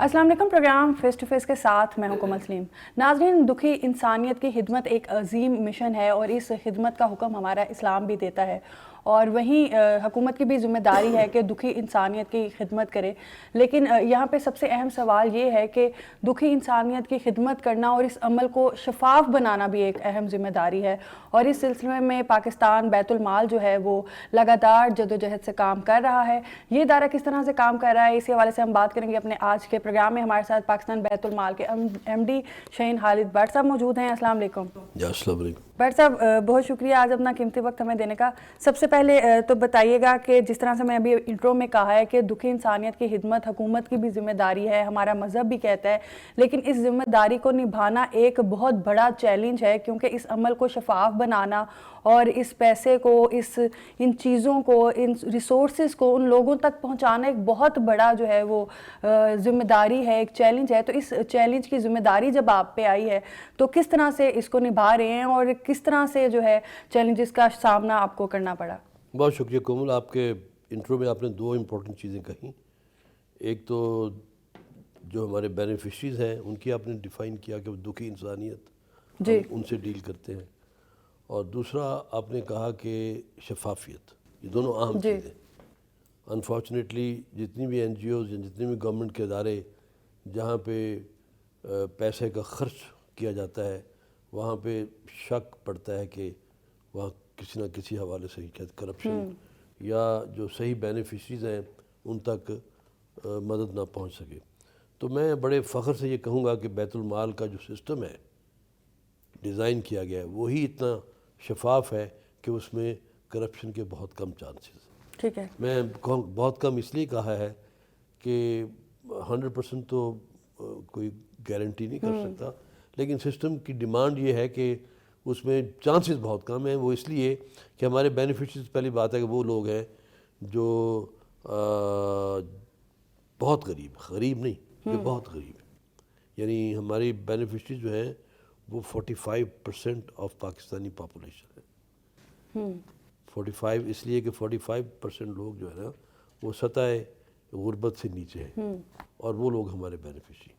السلام علیکم. Programme face to face کے ساتھ میں ہوں کومل سلیم. ناظرین, دکھی انسانیت کی خدمت ایک عظیم مشن ہے اور اس خدمت کا حکم ہمارا اسلام بھی دیتا ہے, اور وہیں حکومت کی بھی ذمہ داری ہے کہ دکھی انسانیت کی خدمت کرے. لیکن یہاں پہ سب سے اہم سوال یہ ہے کہ دکھی انسانیت کی خدمت کرنا اور اس عمل کو شفاف بنانا بھی ایک اہم ذمہ داری ہے, اور اس سلسلے میں پاکستان بیت المال جو ہے وہ لگاتار جدوجہد سے کام کر رہا ہے. یہ ادارہ کس طرح سے کام کر رہا ہے, اسی حوالے سے ہم بات کریں گے اپنے آج کے پروگرام میں. ہمارے ساتھ پاکستان بیت المال کے ایم ڈی شہین خالد بٹ صاحب موجود ہیں. السلام علیکم. السلام علیکم. بٹ صاحب, بہت شکریہ آج اپنا قیمتی وقت ہمیں دینے کا. سب سے پہلے تو بتائیے گا کہ جس طرح سے میں ابھی انٹرو میں کہا ہے کہ دکھی انسانیت کی خدمت حکومت کی بھی ذمہ داری ہے, ہمارا مذہب بھی کہتا ہے, لیکن اس ذمہ داری کو نبھانا ایک بہت بڑا چیلنج ہے, کیونکہ اس عمل کو شفاف بنانا اور اس پیسے کو, ان چیزوں کو, ان ریسورسز کو ان لوگوں تک پہنچانا ایک بہت بڑا جو ہے وہ ذمہ داری ہے, ایک چیلنج ہے. تو اس چیلنج کی ذمہ داری جب آپ پہ آئی ہے تو کس طرح سے اس کو نبھا رہے ہیں اور کس طرح سے جو ہے چیلنجز کا سامنا آپ کو کرنا پڑا؟ بہت شکریہ کومل. آپ کے انٹرو میں آپ نے دو امپورٹنٹ چیزیں کہیں. ایک تو جو ہمارے بینیفیشریز ہیں ان کی آپ نے ڈیفائن کیا کہ وہ دکھی انسانیت, جی, ہم ان سے ڈیل کرتے ہیں. اور دوسرا آپ نے کہا کہ شفافیت. یہ دونوں اہم چیزیں. انفارچونیٹلی جتنی بھی این جی اوز یا جتنے بھی گورنمنٹ کے ادارے جہاں پہ پیسے کا خرچ کیا جاتا ہے وہاں پہ شک پڑتا ہے کہ وہاں کسی نہ کسی حوالے سے کرپشن یا جو صحیح بینیفیشریز ہیں ان تک مدد نہ پہنچ سکے. تو میں بڑے فخر سے یہ کہوں گا کہ بیت المال کا جو سسٹم ہے ڈیزائن کیا گیا ہے وہی اتنا شفاف ہے کہ اس میں کرپشن کے بہت کم چانسز ہیں. ٹھیک ہے. میں بہت کم اس لیے کہا ہے کہ 100% تو کوئی گارنٹی نہیں کر سکتا, لیکن سسٹم کی ڈیمانڈ یہ ہے کہ اس میں چانسز بہت کم ہیں. وہ اس لیے کہ ہمارے بینیفیشریز, پہلی بات ہے کہ وہ لوگ ہیں جو بہت غریب نہیں, یہ بہت غریب ہیں. یعنی ہماری بینیفیشریز جو ہیں وہ 45% آف پاکستانی پاپولیشن ہے. 45 اس لیے کہ 45% لوگ جو ہے نا وہ سطح غربت سے نیچے ہیں, اور وہ لوگ ہمارے بینیفیشری.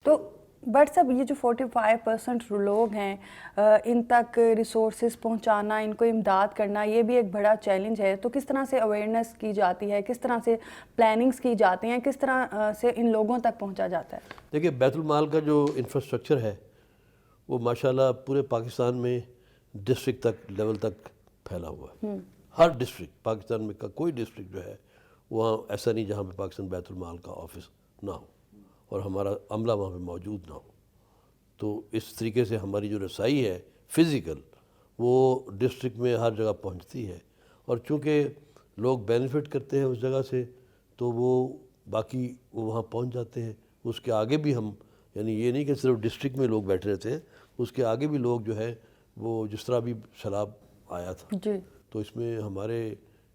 تو بٹ صاحب, یہ جو 45% لوگ ہیں ان تک ریسورسز پہنچانا, ان کو امداد کرنا, یہ بھی ایک بڑا چیلنج ہے. تو کس طرح سے اویئرنیس کی جاتی ہے, کس طرح سے پلاننگز کی جاتی ہیں, کس طرح سے ان لوگوں تک پہنچا جاتا ہے؟ دیکھیے, بیت المال کا جو انفراسٹرکچر ہے وہ ماشاءاللہ پورے پاکستان میں ڈسٹرکٹ تک لیول تک پھیلا ہوا ہے. ہر ڈسٹرکٹ پاکستان میں کا کوئی ڈسٹرکٹ جو ہے وہاں ایسا نہیں جہاں پہ پاکستان بیت المال کا آفس نہ ہو اور ہمارا عملہ وہاں پہ موجود نہ ہو. تو اس طریقے سے ہماری جو رسائی ہے فزیکل وہ ڈسٹرکٹ میں ہر جگہ پہنچتی ہے, اور چونکہ لوگ بینیفٹ کرتے ہیں اس جگہ سے تو وہ باقی وہاں پہنچ جاتے ہیں. اس کے آگے بھی ہم, یعنی یہ نہیں کہ صرف ڈسٹرکٹ میں لوگ بیٹھے رہتے ہیں, اس کے آگے بھی لوگ جو ہے وہ جس طرح بھی سیلاب آیا تھا تو اس میں ہمارے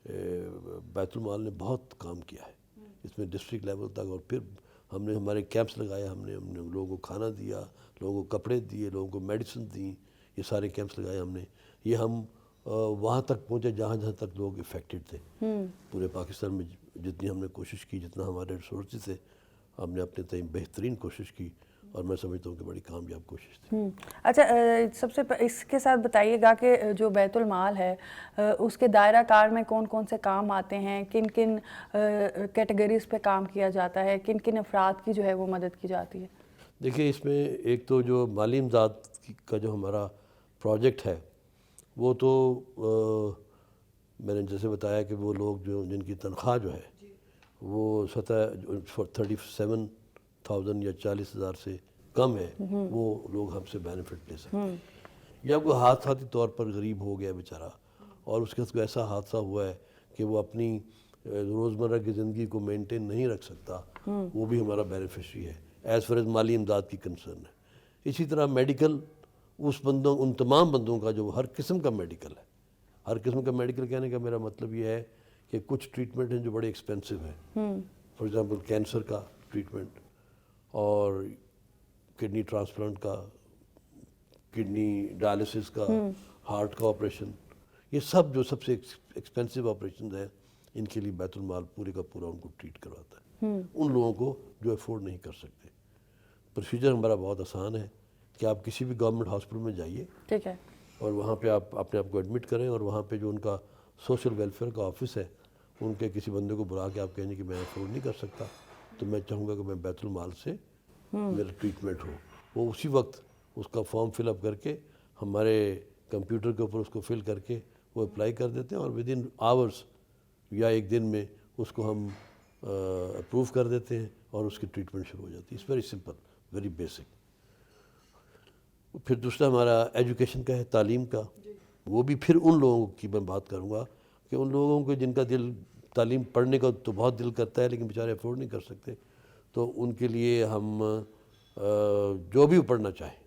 بیت المال نے بہت کام کیا ہے اس میں ڈسٹرکٹ لیول تک. اور پھر ہم نے ہمارے کیمپس لگائے, ہم نے لوگوں کو کھانا دیا, لوگوں کو کپڑے دیے, لوگوں کو میڈیسن دیں. یہ سارے کیمپس لگائے ہم نے. یہ ہم وہاں تک پہنچے جہاں تک لوگ افیکٹڈ تھے. پورے پاکستان میں جتنی ہم نے کوشش کی, جتنا ہمارے ریسورسز تھے, ہم نے اپنے تئیں بہترین کوشش کی, اور میں سمجھتا ہوں کہ بڑی کامیاب کوشش تھی. اچھا, سب سے اس کے ساتھ بتائیے گا کہ جو بیت المال ہے اس کے دائرہ کار میں کون کون سے کام آتے ہیں, کن کن کیٹیگریز پہ کام کیا جاتا ہے, کن کن افراد کی جو ہے وہ مدد کی جاتی ہے؟ دیکھیے, اس میں ایک تو جو مالی امداد کا جو ہمارا پروجیکٹ ہے وہ تو میں نے جیسے بتایا کہ وہ لوگ جو جن کی تنخواہ جو ہے وہ سطح 37,000 یا 40,000 سے کم ہے, وہ لوگ ہم سے بینیفٹ لے سکتے ہیں. یا کوئی حادثاتی طور پر غریب ہو گیا بیچارہ اور اس کے ساتھ کوئی ایسا حادثہ ہوا ہے کہ وہ اپنی روزمرہ کی زندگی کو مینٹین نہیں رکھ سکتا, وہ بھی ہمارا بینیفیشری ہے ایز فار ایز مالی امداد کی کنسرن ہے. اسی طرح میڈیکل, ان تمام بندوں کا جو ہر قسم کا میڈیکل ہے, ہر قسم کا میڈیکل کہنے کا میرا مطلب یہ ہے کہ کچھ ٹریٹمنٹ ہیں جو بڑے ایکسپینسو ہیں, فار ایگزامپل کینسر کا ٹریٹمنٹ اور کڈنی ٹرانسپلانٹ کا, کڈنی ڈائلسس کا, ہارٹ کا آپریشن, یہ سب جو سب سے ایکسپینسو آپریشنز ہیں ان کے لیے بیت المال پورے کا پورا ان کو ٹریٹ کرواتا ہے. ان لوگوں کو جو افورڈ نہیں کر سکتے. پروسیجر ہمارا بہت آسان ہے کہ آپ کسی بھی گورنمنٹ ہاسپٹل میں جائیے, ٹھیک ہے, اور وہاں پہ آپ اپنے آپ کو ایڈمٹ کریں, اور وہاں پہ جو ان کا سوشل ویلفیئر کا آفس ہے ان کے کسی بندے کو بلا کے آپ کہیں کہ میں افورڈ نہیں کر سکتا, تو میں چاہوں گا کہ میں بیت المال سے میرا ٹریٹمنٹ ہو. وہ اسی وقت اس کا فارم فل اپ کر کے ہمارے کمپیوٹر کے اوپر اس کو فل کر کے وہ اپلائی کر دیتے ہیں, اور ود ان آورس یا ایک دن میں اس کو ہم اپروو کر دیتے ہیں اور اس کی ٹریٹمنٹ شروع ہو جاتی ہے. It's very simple, very basic. پھر دوسرا ہمارا ایجوکیشن کا ہے, تعلیم کا. وہ بھی پھر ان لوگوں کی میں بات کروں گا کہ ان لوگوں کو جن کا دل تعلیم پڑھنے کا تو بہت دل کرتا ہے لیکن بیچارے افورڈ نہیں کر سکتے, تو ان کے لیے ہم جو بھی پڑھنا چاہیں,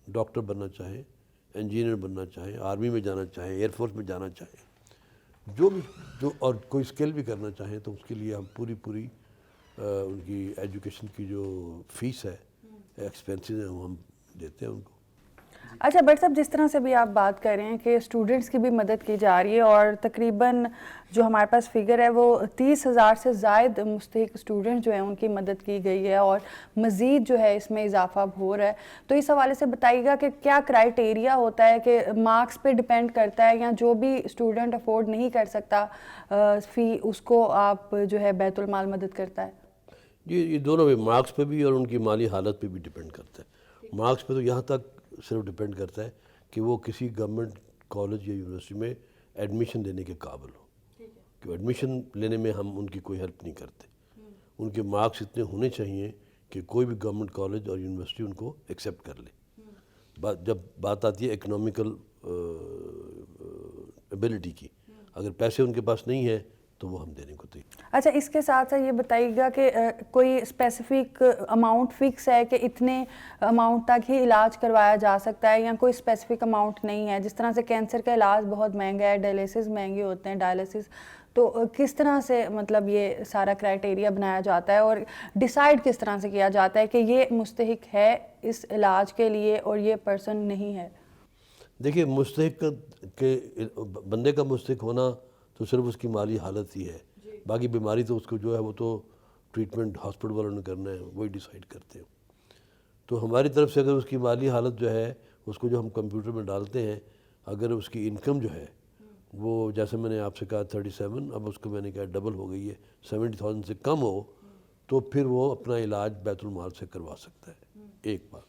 ڈاکٹر بننا چاہیں, انجینئر بننا چاہیں, آرمی میں جانا چاہیں, ایئر فورس میں جانا چاہیں, جو اور کوئی اسکل بھی کرنا چاہیں, تو اس کے لیے ہم پوری ان کی ایجوکیشن کی جو فیس ہے, ایکسپینسز ہیں, وہ ہم دیتے ہیں ان کو. اچھا بٹ صاحب, جس طرح سے بھی آپ بات کر رہے ہیں کہ اسٹوڈنٹس کی بھی مدد کی جا رہی ہے, اور تقریباً جو ہمارے پاس فگر ہے وہ 30,000 سے زائد مستحق اسٹوڈنٹ جو ہیں ان کی مدد کی گئی ہے, اور مزید جو ہے اس میں اضافہ ہو رہا ہے. تو اس حوالے سے بتائیے گا کہ کیا کرائیٹیریا ہوتا ہے, کہ مارکس پہ ڈپینڈ کرتا ہے, یا جو بھی اسٹوڈنٹ افورڈ نہیں کر سکتا فی, اس کو آپ جو ہے بیت المال مدد کرتا ہے؟ جی, یہ دونوں بھی, مارکس پہ بھی اور ان کی مالی حالت پہ بھی ڈپینڈ کرتا ہے. مارکس پہ تو یہاں تک صرف ڈپینڈ کرتا ہے کہ وہ کسی گورنمنٹ کالج یا یونیورسٹی میں ایڈمیشن لینے کے قابل ہو. کہ ایڈمیشن لینے میں ہم ان کی کوئی ہیلپ نہیں کرتے. ان کے مارکس اتنے ہونے چاہیے کہ کوئی بھی گورنمنٹ کالج اور یونیورسٹی ان کو ایکسیپٹ کر لے. جب بات آتی ہے اکنامیکل ایبلٹی کی, اگر پیسے ان کے پاس نہیں ہیں تو وہ ہم دینے کو تیار. اچھا, اس کے ساتھ ساتھ یہ بتائیے گا کہ کوئی اسپیسیفک اماؤنٹ فکس ہے کہ اتنے اماؤنٹ تک ہی علاج کروایا جا سکتا ہے, یا کوئی اسپیسیفک اماؤنٹ نہیں ہے؟ جس طرح سے کینسر کا علاج بہت مہنگا ہے, ڈائلیسس مہنگے ہوتے ہیں, ڈائلیسس, تو کس طرح سے مطلب یہ سارا کرائیٹیریا بنایا جاتا ہے, اور ڈیسائیڈ کس طرح سے کیا جاتا ہے کہ یہ مستحق ہے اس علاج کے لیے اور یہ پرسن نہیں ہے؟ دیکھیے, مستحق کے بندے کا مستحق ہونا تو صرف اس کی مالی حالت ہی ہے. باقی بیماری تو اس کو جو ہے وہ تو ٹریٹمنٹ ہاسپٹل والوں نے کرنا ہے, وہی ڈیسائیڈ کرتے ہیں. تو ہماری طرف سے اگر اس کی مالی حالت جو ہے اس کو جو ہم کمپیوٹر میں ڈالتے ہیں, اگر اس کی انکم جو ہے وہ جیسے میں نے آپ سے کہا 37, اب اس کو میں نے کہا ڈبل ہو گئی ہے, 70,000 سے کم ہو, تو پھر وہ اپنا علاج بیت المال سے کروا سکتا ہے. ایک بات.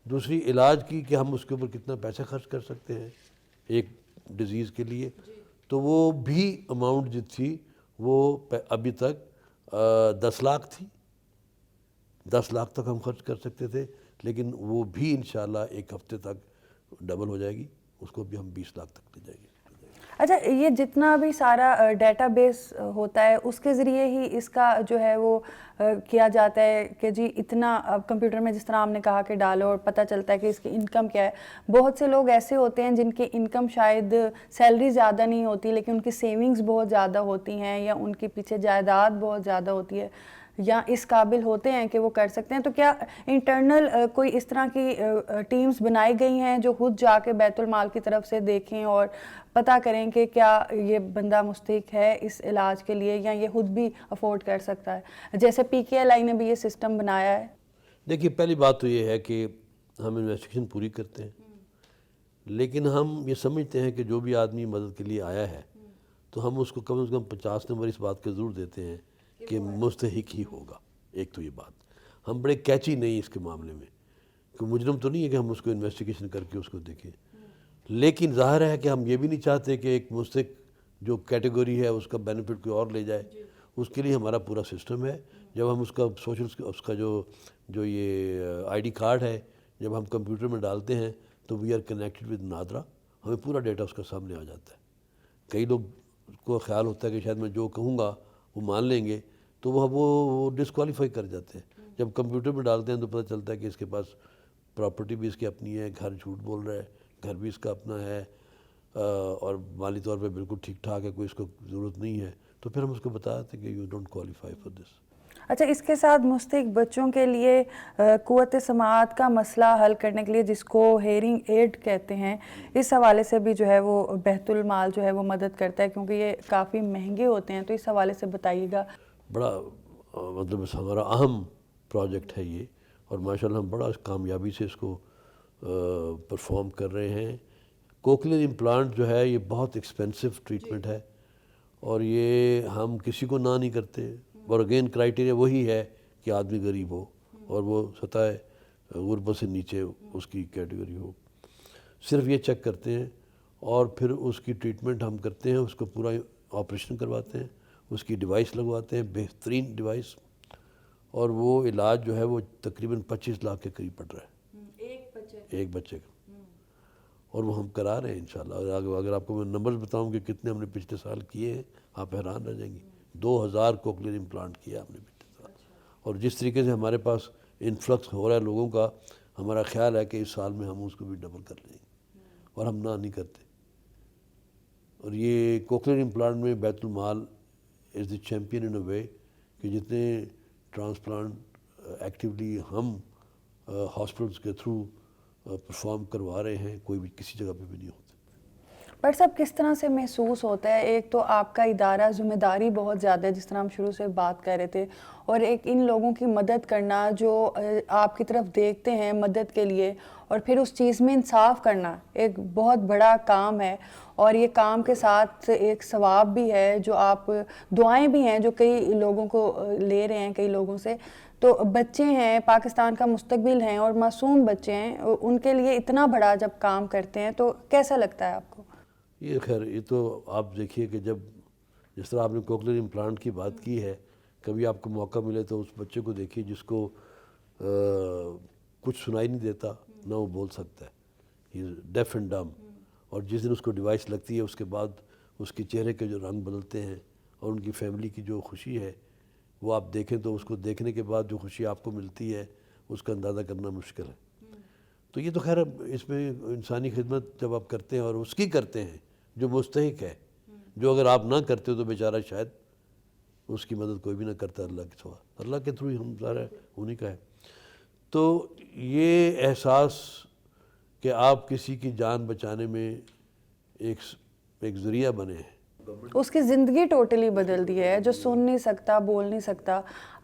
دوسری, علاج کی کہ ہم اس کے اوپر کتنا پیسہ خرچ کر سکتے ہیں ایک ڈیزیز کے لیے, تو وہ بھی اماؤنٹ جو تھی وہ ابھی تک 10 لاکھ تھی. 10 لاکھ تک ہم خرچ کر سکتے تھے, لیکن وہ بھی انشاءاللہ ایک ہفتے تک ڈبل ہو جائے گی, اس کو بھی ہم 20 لاکھ تک لے جائیں گے. اچھا, یہ جتنا بھی سارا ڈیٹا بیس ہوتا ہے اس کے ذریعے ہی اس کا جو ہے وہ کیا جاتا ہے کہ جی اتنا, اب کمپیوٹر میں جس طرح آپ نے کہا کہ ڈالو اور پتہ چلتا ہے کہ اس کی انکم کیا ہے. بہت سے لوگ ایسے ہوتے ہیں جن کی انکم شاید سیلری زیادہ نہیں ہوتی لیکن ان کی سیونگز بہت زیادہ ہوتی ہیں, یا ان کے پیچھے جائیداد بہت زیادہ ہوتی ہے, یا اس قابل ہوتے ہیں کہ وہ کر سکتے ہیں. تو کیا انٹرنل کوئی اس طرح کی ٹیمز بنائی گئی ہیں جو خود جا کے بیت المال کی طرف سے دیکھیں اور پتہ کریں کہ کیا یہ بندہ مستحق ہے اس علاج کے لیے, یا یہ خود بھی افورڈ کر سکتا ہے, جیسے PKLI نے بھی یہ سسٹم بنایا ہے؟ دیکھیے, پہلی بات تو یہ ہے کہ ہم انویسٹیگیشن پوری کرتے ہیں, لیکن ہم یہ سمجھتے ہیں کہ جو بھی آدمی مدد کے لیے آیا ہے تو ہم اس کو کم از کم 50 نمبر اس بات کا ضرور دیتے ہیں کہ مستحق ہی ہوگا. ایک تو یہ بات, ہم بڑے کیچی نہیں اس کے معاملے میں, کہ مجرم تو نہیں ہے کہ ہم اس کو انویسٹیگیشن کر کے اس کو دیکھیں, لیکن ظاہر ہے کہ ہم یہ بھی نہیں چاہتے کہ ایک مستحق جو کیٹیگری ہے اس کا بینیفٹ کوئی اور لے جائے. اس کے لیے ہمارا پورا سسٹم ہے. جب ہم اس کا سوشل اس کا جو یہ ID کارڈ ہے جب ہم کمپیوٹر میں ڈالتے ہیں تو we are connected with NADRA, ہمیں پورا ڈیٹا اس کا سامنے آ جاتا ہے. کئی لوگ کو خیال ہوتا ہے کہ شاید میں جو کہوں گا وہ مان لیں گے, تو وہ ڈسکوالیفائی کر جاتے ہیں. جب کمپیوٹر میں ڈالتے ہیں تو پتہ چلتا ہے کہ اس کے پاس پراپرٹی بھی اس کی اپنی ہے, گھر جھوٹ بول رہا ہے, گھر بھی اس کا اپنا ہے, اور مالی طور پہ بالکل ٹھیک ٹھاک ہے, کوئی اس کو ضرورت نہیں ہے, تو پھر ہم اس کو بتاتے ہیں کہ you don't qualify for this. اچھا, اس کے ساتھ مستحق بچوں کے لیے قوت سماعت کا مسئلہ حل کرنے کے لیے, جس کو ہیئرنگ ایڈ کہتے ہیں, اس حوالے سے بھی جو ہے وہ بیت المال جو ہے وہ مدد کرتا ہے, کیونکہ یہ کافی مہنگے ہوتے ہیں, تو اس حوالے سے بتائیے گا. بڑا مطلب ہمارا اہم پروجیکٹ ہے یہ، اور ماشاءاللہ ہم بڑا کامیابی سے اس کو پرفارم کر رہے ہیں۔ کوکلیئر امپلانٹ جو ہے یہ بہت ایکسپینسو ٹریٹمنٹ ہے، اور یہ ہم کسی کو نہ نہیں کرتے، اور اگین کرائیٹیریا وہی ہے کہ آدمی غریب ہو اور وہ سطح غربت سے نیچے اس کی کیٹیگری ہو، صرف یہ چیک کرتے ہیں، اور پھر اس کی ٹریٹمنٹ ہم کرتے ہیں، اس کو پورا آپریشن کرواتے ہیں، اس کی ڈیوائس لگواتے ہیں، بہترین ڈیوائس، اور وہ علاج جو ہے وہ تقریباً 25 لاکھ کے قریب پڑ رہا ہے ایک بچے کا، اور وہ ہم کرا رہے ہیں انشاءاللہ۔ اور اگر آپ کو میں نمبرز بتاؤں کہ کتنے ہم نے پچھلے سال کیے ہیں، آپ حیران رہ جائیں گے۔ 2000 کوکلیئر امپلانٹ کیا ہم نے پچھلے سال، اور جس طریقے سے ہمارے پاس انفلکس ہو رہا ہے لوگوں کا، ہمارا خیال ہے کہ اس سال میں ہم اس کو بھی ڈبل کر لیں گے، اور ہم نہ نہیں کرتے۔ اور یہ کوکلیئر امپلانٹ میں بیت المال از دی چیمپئن ان اے وے کہ جتنے ٹرانسپلانٹ ایکٹیولی ہم ہاسپٹلس کے تھرو پرفارم کروا رہے ہیں، کوئی بھی کسی جگہ پہ بھی نہیں ہوتے۔ ڈاکٹر صاحب کس طرح سے محسوس ہوتا ہے؟ ایک تو آپ کا ادارہ ذمہ داری بہت زیادہ ہے، جس طرح ہم شروع سے بات کر رہے تھے، اور ایک ان لوگوں کی مدد کرنا جو آپ کی طرف دیکھتے ہیں مدد کے لیے، اور پھر اس چیز میں انصاف کرنا ایک بہت بڑا کام ہے، اور یہ کام کے ساتھ ایک ثواب بھی ہے جو آپ دعائیں بھی ہیں جو کئی لوگوں کو لے رہے ہیں کئی لوگوں سے۔ تو بچے ہیں، پاکستان کا مستقبل ہیں، اور معصوم بچے ہیں، ان کے لیے اتنا بڑا جب کام کرتے ہیں تو کیسا لگتا ہے آپ کو؟ یہ خیر یہ تو آپ دیکھیے کہ جب جس طرح آپ نے کوکلیئر امپلانٹ کی بات کی ہے، کبھی آپ کو موقع ملے تو اس بچے کو دیکھیے جس کو کچھ سنائی نہیں دیتا، نہ وہ بول سکتا ہے، ہی از ڈیف اینڈ ڈم، اور جس دن اس کو ڈیوائس لگتی ہے اس کے بعد اس کے چہرے کے جو رنگ بدلتے ہیں، اور ان کی فیملی کی جو خوشی ہے وہ آپ دیکھیں تو اس کو دیکھنے کے بعد جو خوشی آپ کو ملتی ہے اس کا اندازہ کرنا مشکل ہے۔ تو یہ تو خیر اس میں انسانی خدمت جب آپ کرتے ہیں اور اس کی کرتے ہیں جو مستحق ہے، جو اگر آپ نہ کرتے ہو تو بیچارہ شاید اس کی مدد کوئی بھی نہ کرتا اللہ کے سوا، اللہ کے تھرو ہی ہم سارا انہیں کا ہے۔ تو یہ احساس کہ آپ کسی کی جان بچانے میں ایک ذریعہ بنے ہیں، اس کی زندگی ٹوٹلی بدل دی ہے، جو سن نہیں سکتا، بول نہیں سکتا۔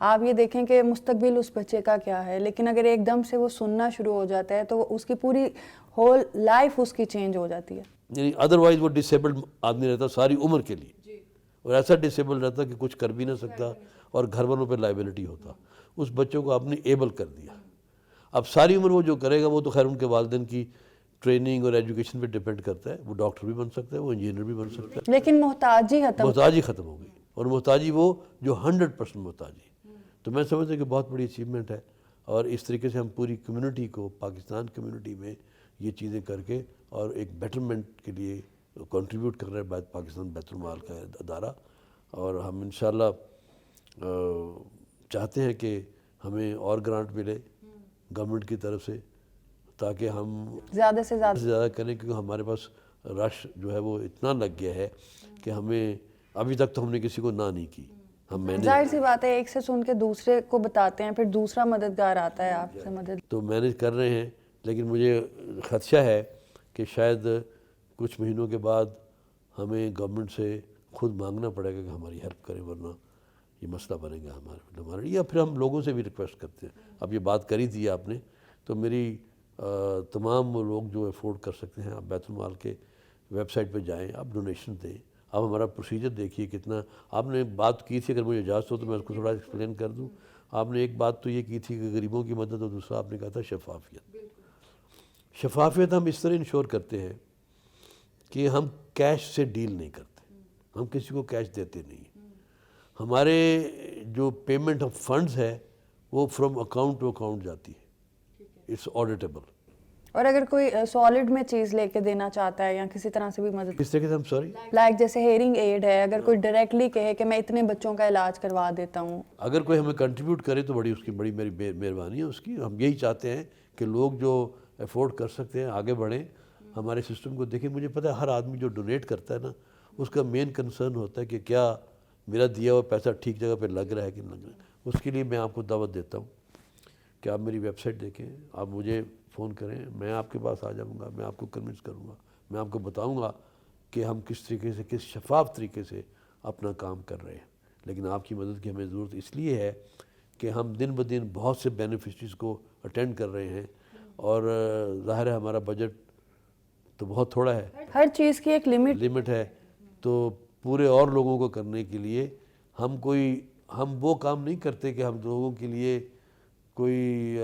آپ یہ دیکھیں کہ مستقبل اس بچے کا کیا ہے، لیکن اگر ایک دم سے وہ سننا شروع ہو جاتا ہے تو اس کی پوری ہول لائف اس کی چینج ہو جاتی ہے۔ یعنی ادروائز وہ ڈسیبلڈ آدمی رہتا ساری عمر کے لیے، اور ایسا ڈسیبل رہتا کہ کچھ کر بھی نہ سکتا، اور گھر والوں پہ لائبلٹی ہوتا۔ اس بچوں کو آپ نے ایبل کر دیا، اب ساری عمر وہ جو کرے گا وہ تو خیر ان کے والدین کی ٹریننگ اور ایجوکیشن پہ ڈیپینڈ کرتا ہے، وہ ڈاکٹر بھی بن سکتا ہے، وہ انجینئر بھی بن سکتا ہے، لیکن محتاجی محتاجی ختم ہو گئی، اور محتاجی وہ جو 100% محتاجی۔ تو میں سمجھتا ہوں کہ بہت بڑی اچیومنٹ ہے، اور اس طریقے سے ہم پوری کمیونٹی کو، پاکستان کمیونٹی میں یہ چیزیں کر کے اور ایک بیٹرمنٹ کے لیے کنٹریبیوٹ کر رہے ہیں پاکستان بیت المال کا ادارہ، اور ہم انشاءاللہ چاہتے ہیں کہ ہمیں اور گرانٹ ملے گورنمنٹ کی طرف سے، تاکہ ہم زیادہ سے زیادہ کریں، کیونکہ ہمارے پاس رش جو ہے وہ اتنا لگ گیا ہے کہ ہمیں ابھی تک تو ہم نے کسی کو نہ نہیں کی۔ ظاہر سی بات ہے، ایک سے سن کے دوسرے کو بتاتے ہیں، پھر دوسرا مددگار آتا ہے آپ سے مدد۔ تو مینیج کر رہے ہیں، لیکن مجھے خدشہ ہے کہ شاید کچھ مہینوں کے بعد ہمیں گورنمنٹ سے خود مانگنا پڑے گا کہ ہماری ہیلپ کریں، ورنہ یہ مسئلہ بنے گا ہمارے لیے، یا پھر ہم لوگوں سے بھی ریکویسٹ کرتے ہیں۔ اب یہ بات کری تھی آپ نے، تو میری تمام وہ لوگ جو افورڈ کر سکتے ہیں، آپ بیت المال کے ویب سائٹ پہ جائیں، آپ ڈونیشن دیں، آپ ہمارا پروسیجر دیکھیے کتنا۔ آپ نے بات کی تھی، اگر مجھے اجازت ہو تو میں اس کو تھوڑا ایکسپلین کر دوں۔ آپ نے ایک بات تو یہ کی تھی کہ غریبوں کی مدد، اور دوسرا آپ نے کہا تھا شفافیت۔ شفافیت ہم اس طرح انشور کرتے ہیں کہ ہم کیش سے ڈیل نہیں کرتے، ہم کسی کو کیش دیتے نہیں۔ ہمارے جو پیمنٹ آف فنڈز ہے وہ فرام اکاؤنٹ ٹو اکاؤنٹ جاتی ہے، اٹس آڈیٹیبل۔ اور اگر کوئی سالڈ میں چیز لے کے دینا چاہتا ہے یا کسی طرح سے بھی مدد، کس طرح سے؟ ہم سوری، لائک جیسے ہیئرنگ ایڈ ہے، اگر کوئی ڈائریکٹلی کہے کہ میں اتنے بچوں کا علاج کروا دیتا ہوں، اگر کوئی ہمیں کنٹریبیوٹ کرے تو بڑی اس کی بڑی میری مہربانی ہے اس کی۔ ہم یہی چاہتے ہیں کہ لوگ جو افورڈ کر سکتے ہیں آگے بڑھیں، ہمارے سسٹم کو دیکھیں۔ مجھے پتہ ہے ہر آدمی جو ڈونیٹ کرتا ہے نا، اس کا مین کنسرن ہوتا ہے کہ کیا میرا دیا ہوا پیسہ ٹھیک جگہ پہ لگ رہا ہے کہ نہیں لگ رہا ہے۔ اس کے لیے میں آپ کو دعوت دیتا ہوں کہ آپ میری ویب سائٹ دیکھیں، آپ مجھے فون کریں، میں آپ کے پاس آ جاؤں گا، میں آپ کو کنونس کروں گا، میں آپ کو بتاؤں گا کہ ہم کس طریقے سے، کس شفاف طریقے سے اپنا کام کر رہے ہیں۔ لیکن آپ کی مدد کی ہمیں ضرورت اس لیے ہے کہ ہم دن بدن بہت سے بینیفیشریز کو اٹینڈ کر رہے ہیں، اور ظاہر ہے ہمارا بجٹ تو بہت تھوڑا ہے، ہر چیز کی ایک لمٹ ہے، تو پورے اور لوگوں کو کرنے کے لیے ہم وہ کام نہیں کرتے کہ ہم لوگوں کے لیے کوئی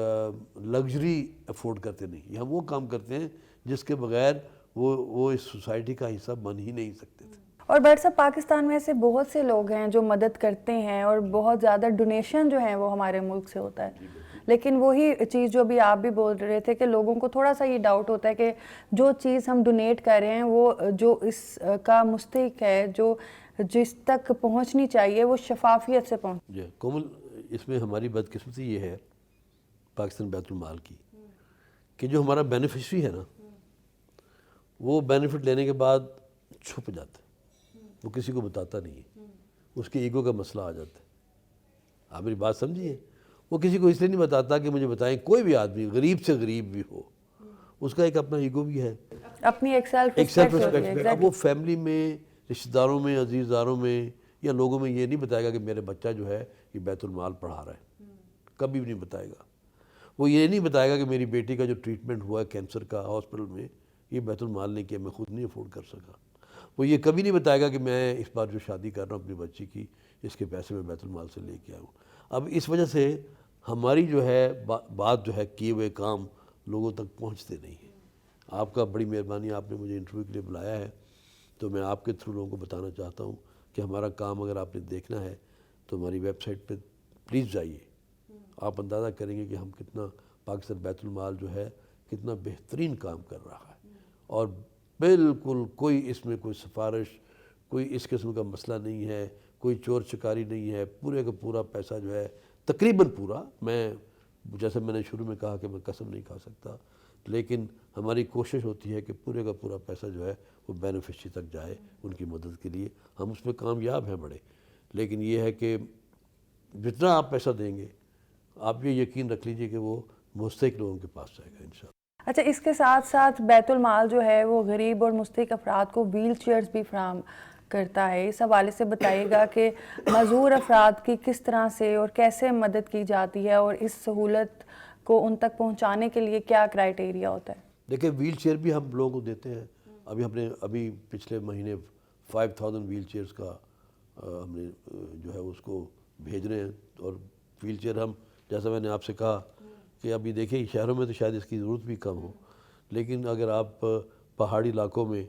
لگژری افورڈ کرتے نہیں، ہم وہ کام کرتے ہیں جس کے بغیر وہ اس سوسائٹی کا حصہ بن ہی نہیں سکتے تھے۔ اور بٹ صاحب پاکستان میں ایسے بہت سے لوگ ہیں جو مدد کرتے ہیں، اور بہت زیادہ ڈونیشن جو ہیں وہ ہمارے ملک سے ہوتا ہے، لیکن وہی چیز جو بھی آپ بھی بول رہے تھے کہ لوگوں کو تھوڑا سا یہ ڈاؤٹ ہوتا ہے کہ جو چیز ہم ڈونیٹ کر رہے ہیں وہ جو اس کا مستحق ہے، جو جس تک پہنچنی چاہیے وہ شفافیت سے پہنچ۔ جی کومل، اس میں ہماری بدقسمتی یہ ہے پاکستان بیت المال کی کہ جو ہمارا بینیفیشری ہے نا، وہ بینیفٹ لینے کے بعد چھپ جاتا ہے، وہ کسی کو بتاتا نہیں ہے، اس کے ایگو کا مسئلہ آ جاتا ہے۔ آپ میری بات سمجھیے، وہ کسی کو اس لیے نہیں بتاتا کہ مجھے بتائیں، کوئی بھی آدمی غریب سے غریب بھی ہو، اس کا ایک اپنا ایگو بھی ہے، اپنی ایک سیلف ایک رسپیکٹ۔ اب وہ فیملی میں، رشتہ داروں میں، عزیزداروں میں یا لوگوں میں یہ نہیں بتائے گا کہ میرے بچہ جو ہے یہ بیت المال پڑھا رہا ہے، کبھی بھی نہیں بتائے گا۔ وہ یہ نہیں بتائے گا کہ میری بیٹی کا جو ٹریٹمنٹ ہوا ہے کینسر کا ہاسپٹل میں، یہ بیت المال نے کیا، میں خود نہیں افورڈ کر سکا۔ وہ یہ کبھی نہیں بتائے گا کہ میں اس بار جو شادی کر رہا ہوں اپنی بچی کی، اس کے پیسے میں بیت المال سے لے کے آؤں۔ اب اس وجہ سے ہماری جو ہے بات جو ہے کیے ہوئے کام لوگوں تک پہنچتے نہیں ہیں۔ آپ کا بڑی مہربانی، آپ نے مجھے انٹرویو کے لیے بلایا ہے، تو میں آپ کے تھرو لوگوں کو بتانا چاہتا ہوں کہ ہمارا کام اگر آپ نے دیکھنا ہے تو ہماری ویب سائٹ پہ پلیز جائیے، آپ اندازہ کریں گے کہ ہم کتنا پاکستان بیت المال جو ہے کتنا بہترین کام کر رہا ہے، اور بالکل کوئی اس میں کوئی سفارش، کوئی اس قسم کا مسئلہ نہیں ہے، کوئی چور چکاری نہیں ہے، پورے کا پورا پیسہ جو ہے تقریباً پورا، جیسے میں نے شروع میں کہا کہ میں قسم نہیں کھا سکتا، لیکن ہماری کوشش ہوتی ہے کہ پورے کا پورا پیسہ جو ہے وہ بینیفیشری تک جائے ان کی مدد کے لیے۔ ہم اس میں کامیاب ہیں بڑے، لیکن یہ ہے کہ جتنا آپ پیسہ دیں گے، آپ یہ یقین رکھ لیجئے کہ وہ مستحق لوگوں کے پاس جائے گا انشاءاللہ۔ اچھا، اس کے ساتھ ساتھ بیت المال جو ہے وہ غریب اور مستحق افراد کو ویل چیئرز بھی فراہم کرتا ہے، اس حوالے سے بتائیے گا کہ معذور افراد کی کس طرح سے اور کیسے مدد کی جاتی ہے، اور اس سہولت کو ان تک پہنچانے کے لیے کیا کرائیٹیریا ہوتا ہے؟ دیکھیں، ویل چیئر بھی ہم لوگوں کو دیتے ہیں، ابھی پچھلے مہینے 5000 ویل چیئرز کا ہم نے جو ہے اس کو بھیج رہے ہیں، اور ویل چیئر ہم، جیسا میں نے آپ سے کہا کہ ابھی دیکھیں شہروں میں تو شاید اس کی ضرورت بھی کم ہو، لیکن اگر آپ پہاڑی علاقوں میں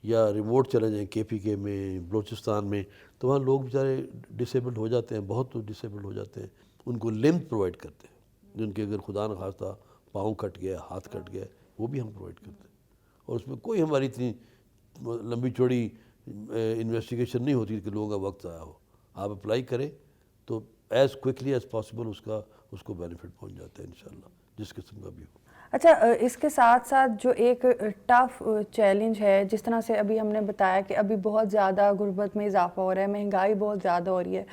یا ریموٹ چلے جائیں، کے پی کے میں، بلوچستان میں، تو وہاں لوگ بیچارے ڈسیبلڈ ہو جاتے ہیں، بہت ڈسیبلڈ ہو جاتے ہیں، ان کو لمب پرووائڈ کرتے ہیں، جن کے اگر خدا نخواستہ پاؤں کٹ گیا، ہاتھ کٹ گیا، وہ بھی ہم پرووائڈ کرتے ہیں، اور اس میں کوئی ہماری اتنی لمبی چوڑی انویسٹیگیشن نہیں ہوتی کہ لوگوں کا وقت ضائع ہو۔ آپ اپلائی کریں تو ایز کوئکلی ایز پاسبل اس کو بینیفٹ پہنچ جاتا ہے انشاءاللہ، جس قسم کا بھی ہو۔ اچھا، اس کے ساتھ ساتھ جو ایک ٹف چیلنج ہے، جس طرح سے ابھی ہم نے بتایا کہ ابھی بہت زیادہ غربت میں اضافہ ہو رہا ہے، مہنگائی بہت زیادہ ہو رہی ہے،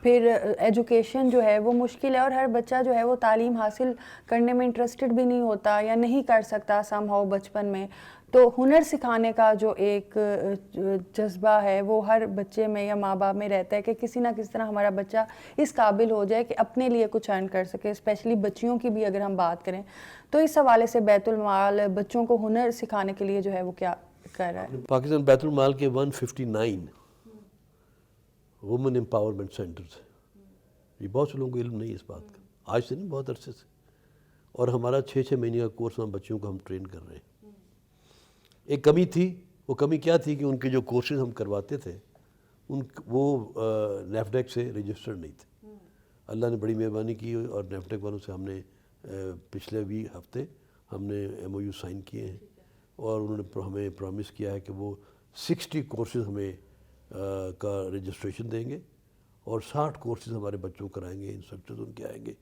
پھر ایجوکیشن جو ہے وہ مشکل ہے، اور ہر بچہ جو ہے وہ تعلیم حاصل کرنے میں انٹرسٹڈ بھی نہیں ہوتا یا نہیں کر سکتا سم ہاؤ بچپن میں، تو ہنر سکھانے کا جو ایک جذبہ ہے وہ ہر بچے میں یا ماں باپ میں رہتا ہے کہ کسی نہ کسی طرح ہمارا بچہ اس قابل ہو جائے کہ اپنے لیے کچھ ارن کر سکے، اسپیشلی بچیوں کی بھی اگر ہم بات کریں تو اس حوالے سے بیت المال بچوں کو ہنر سکھانے کے لیے جو ہے وہ کیا کر رہا ہے؟ پاکستان بیت المال کے 159 وومن امپاورمنٹ سینٹرز ہیں، یہ بہت سے لوگوں کو علم نہیں ہے اس بات کا، آج سے نہیں، بہت عرصے سے، اور ہمارا 6 مہینے کا کورس ہم بچوں کو ہم ٹرین کر رہے ہیں۔ ایک کمی تھی، وہ کمی کیا تھی کہ ان کے جو کورسز ہم کرواتے تھے وہ نیفڈیک سے رجسٹرڈ نہیں تھے۔ اللہ نے بڑی مہربانی کی، اور نیفڈیک والوں سے ہم نے پچھلے بھی ہفتے ہم نے MOU سائن کیے ہیں، اور انہوں نے ہمیں پرومس کیا ہے کہ وہ 60 کورسز ہمیں کا رجسٹریشن دیں گے، اور 60 کورسز ہمارے بچوں کو کرائیں گے، انسٹرکٹرز ان کے آئیں گے۔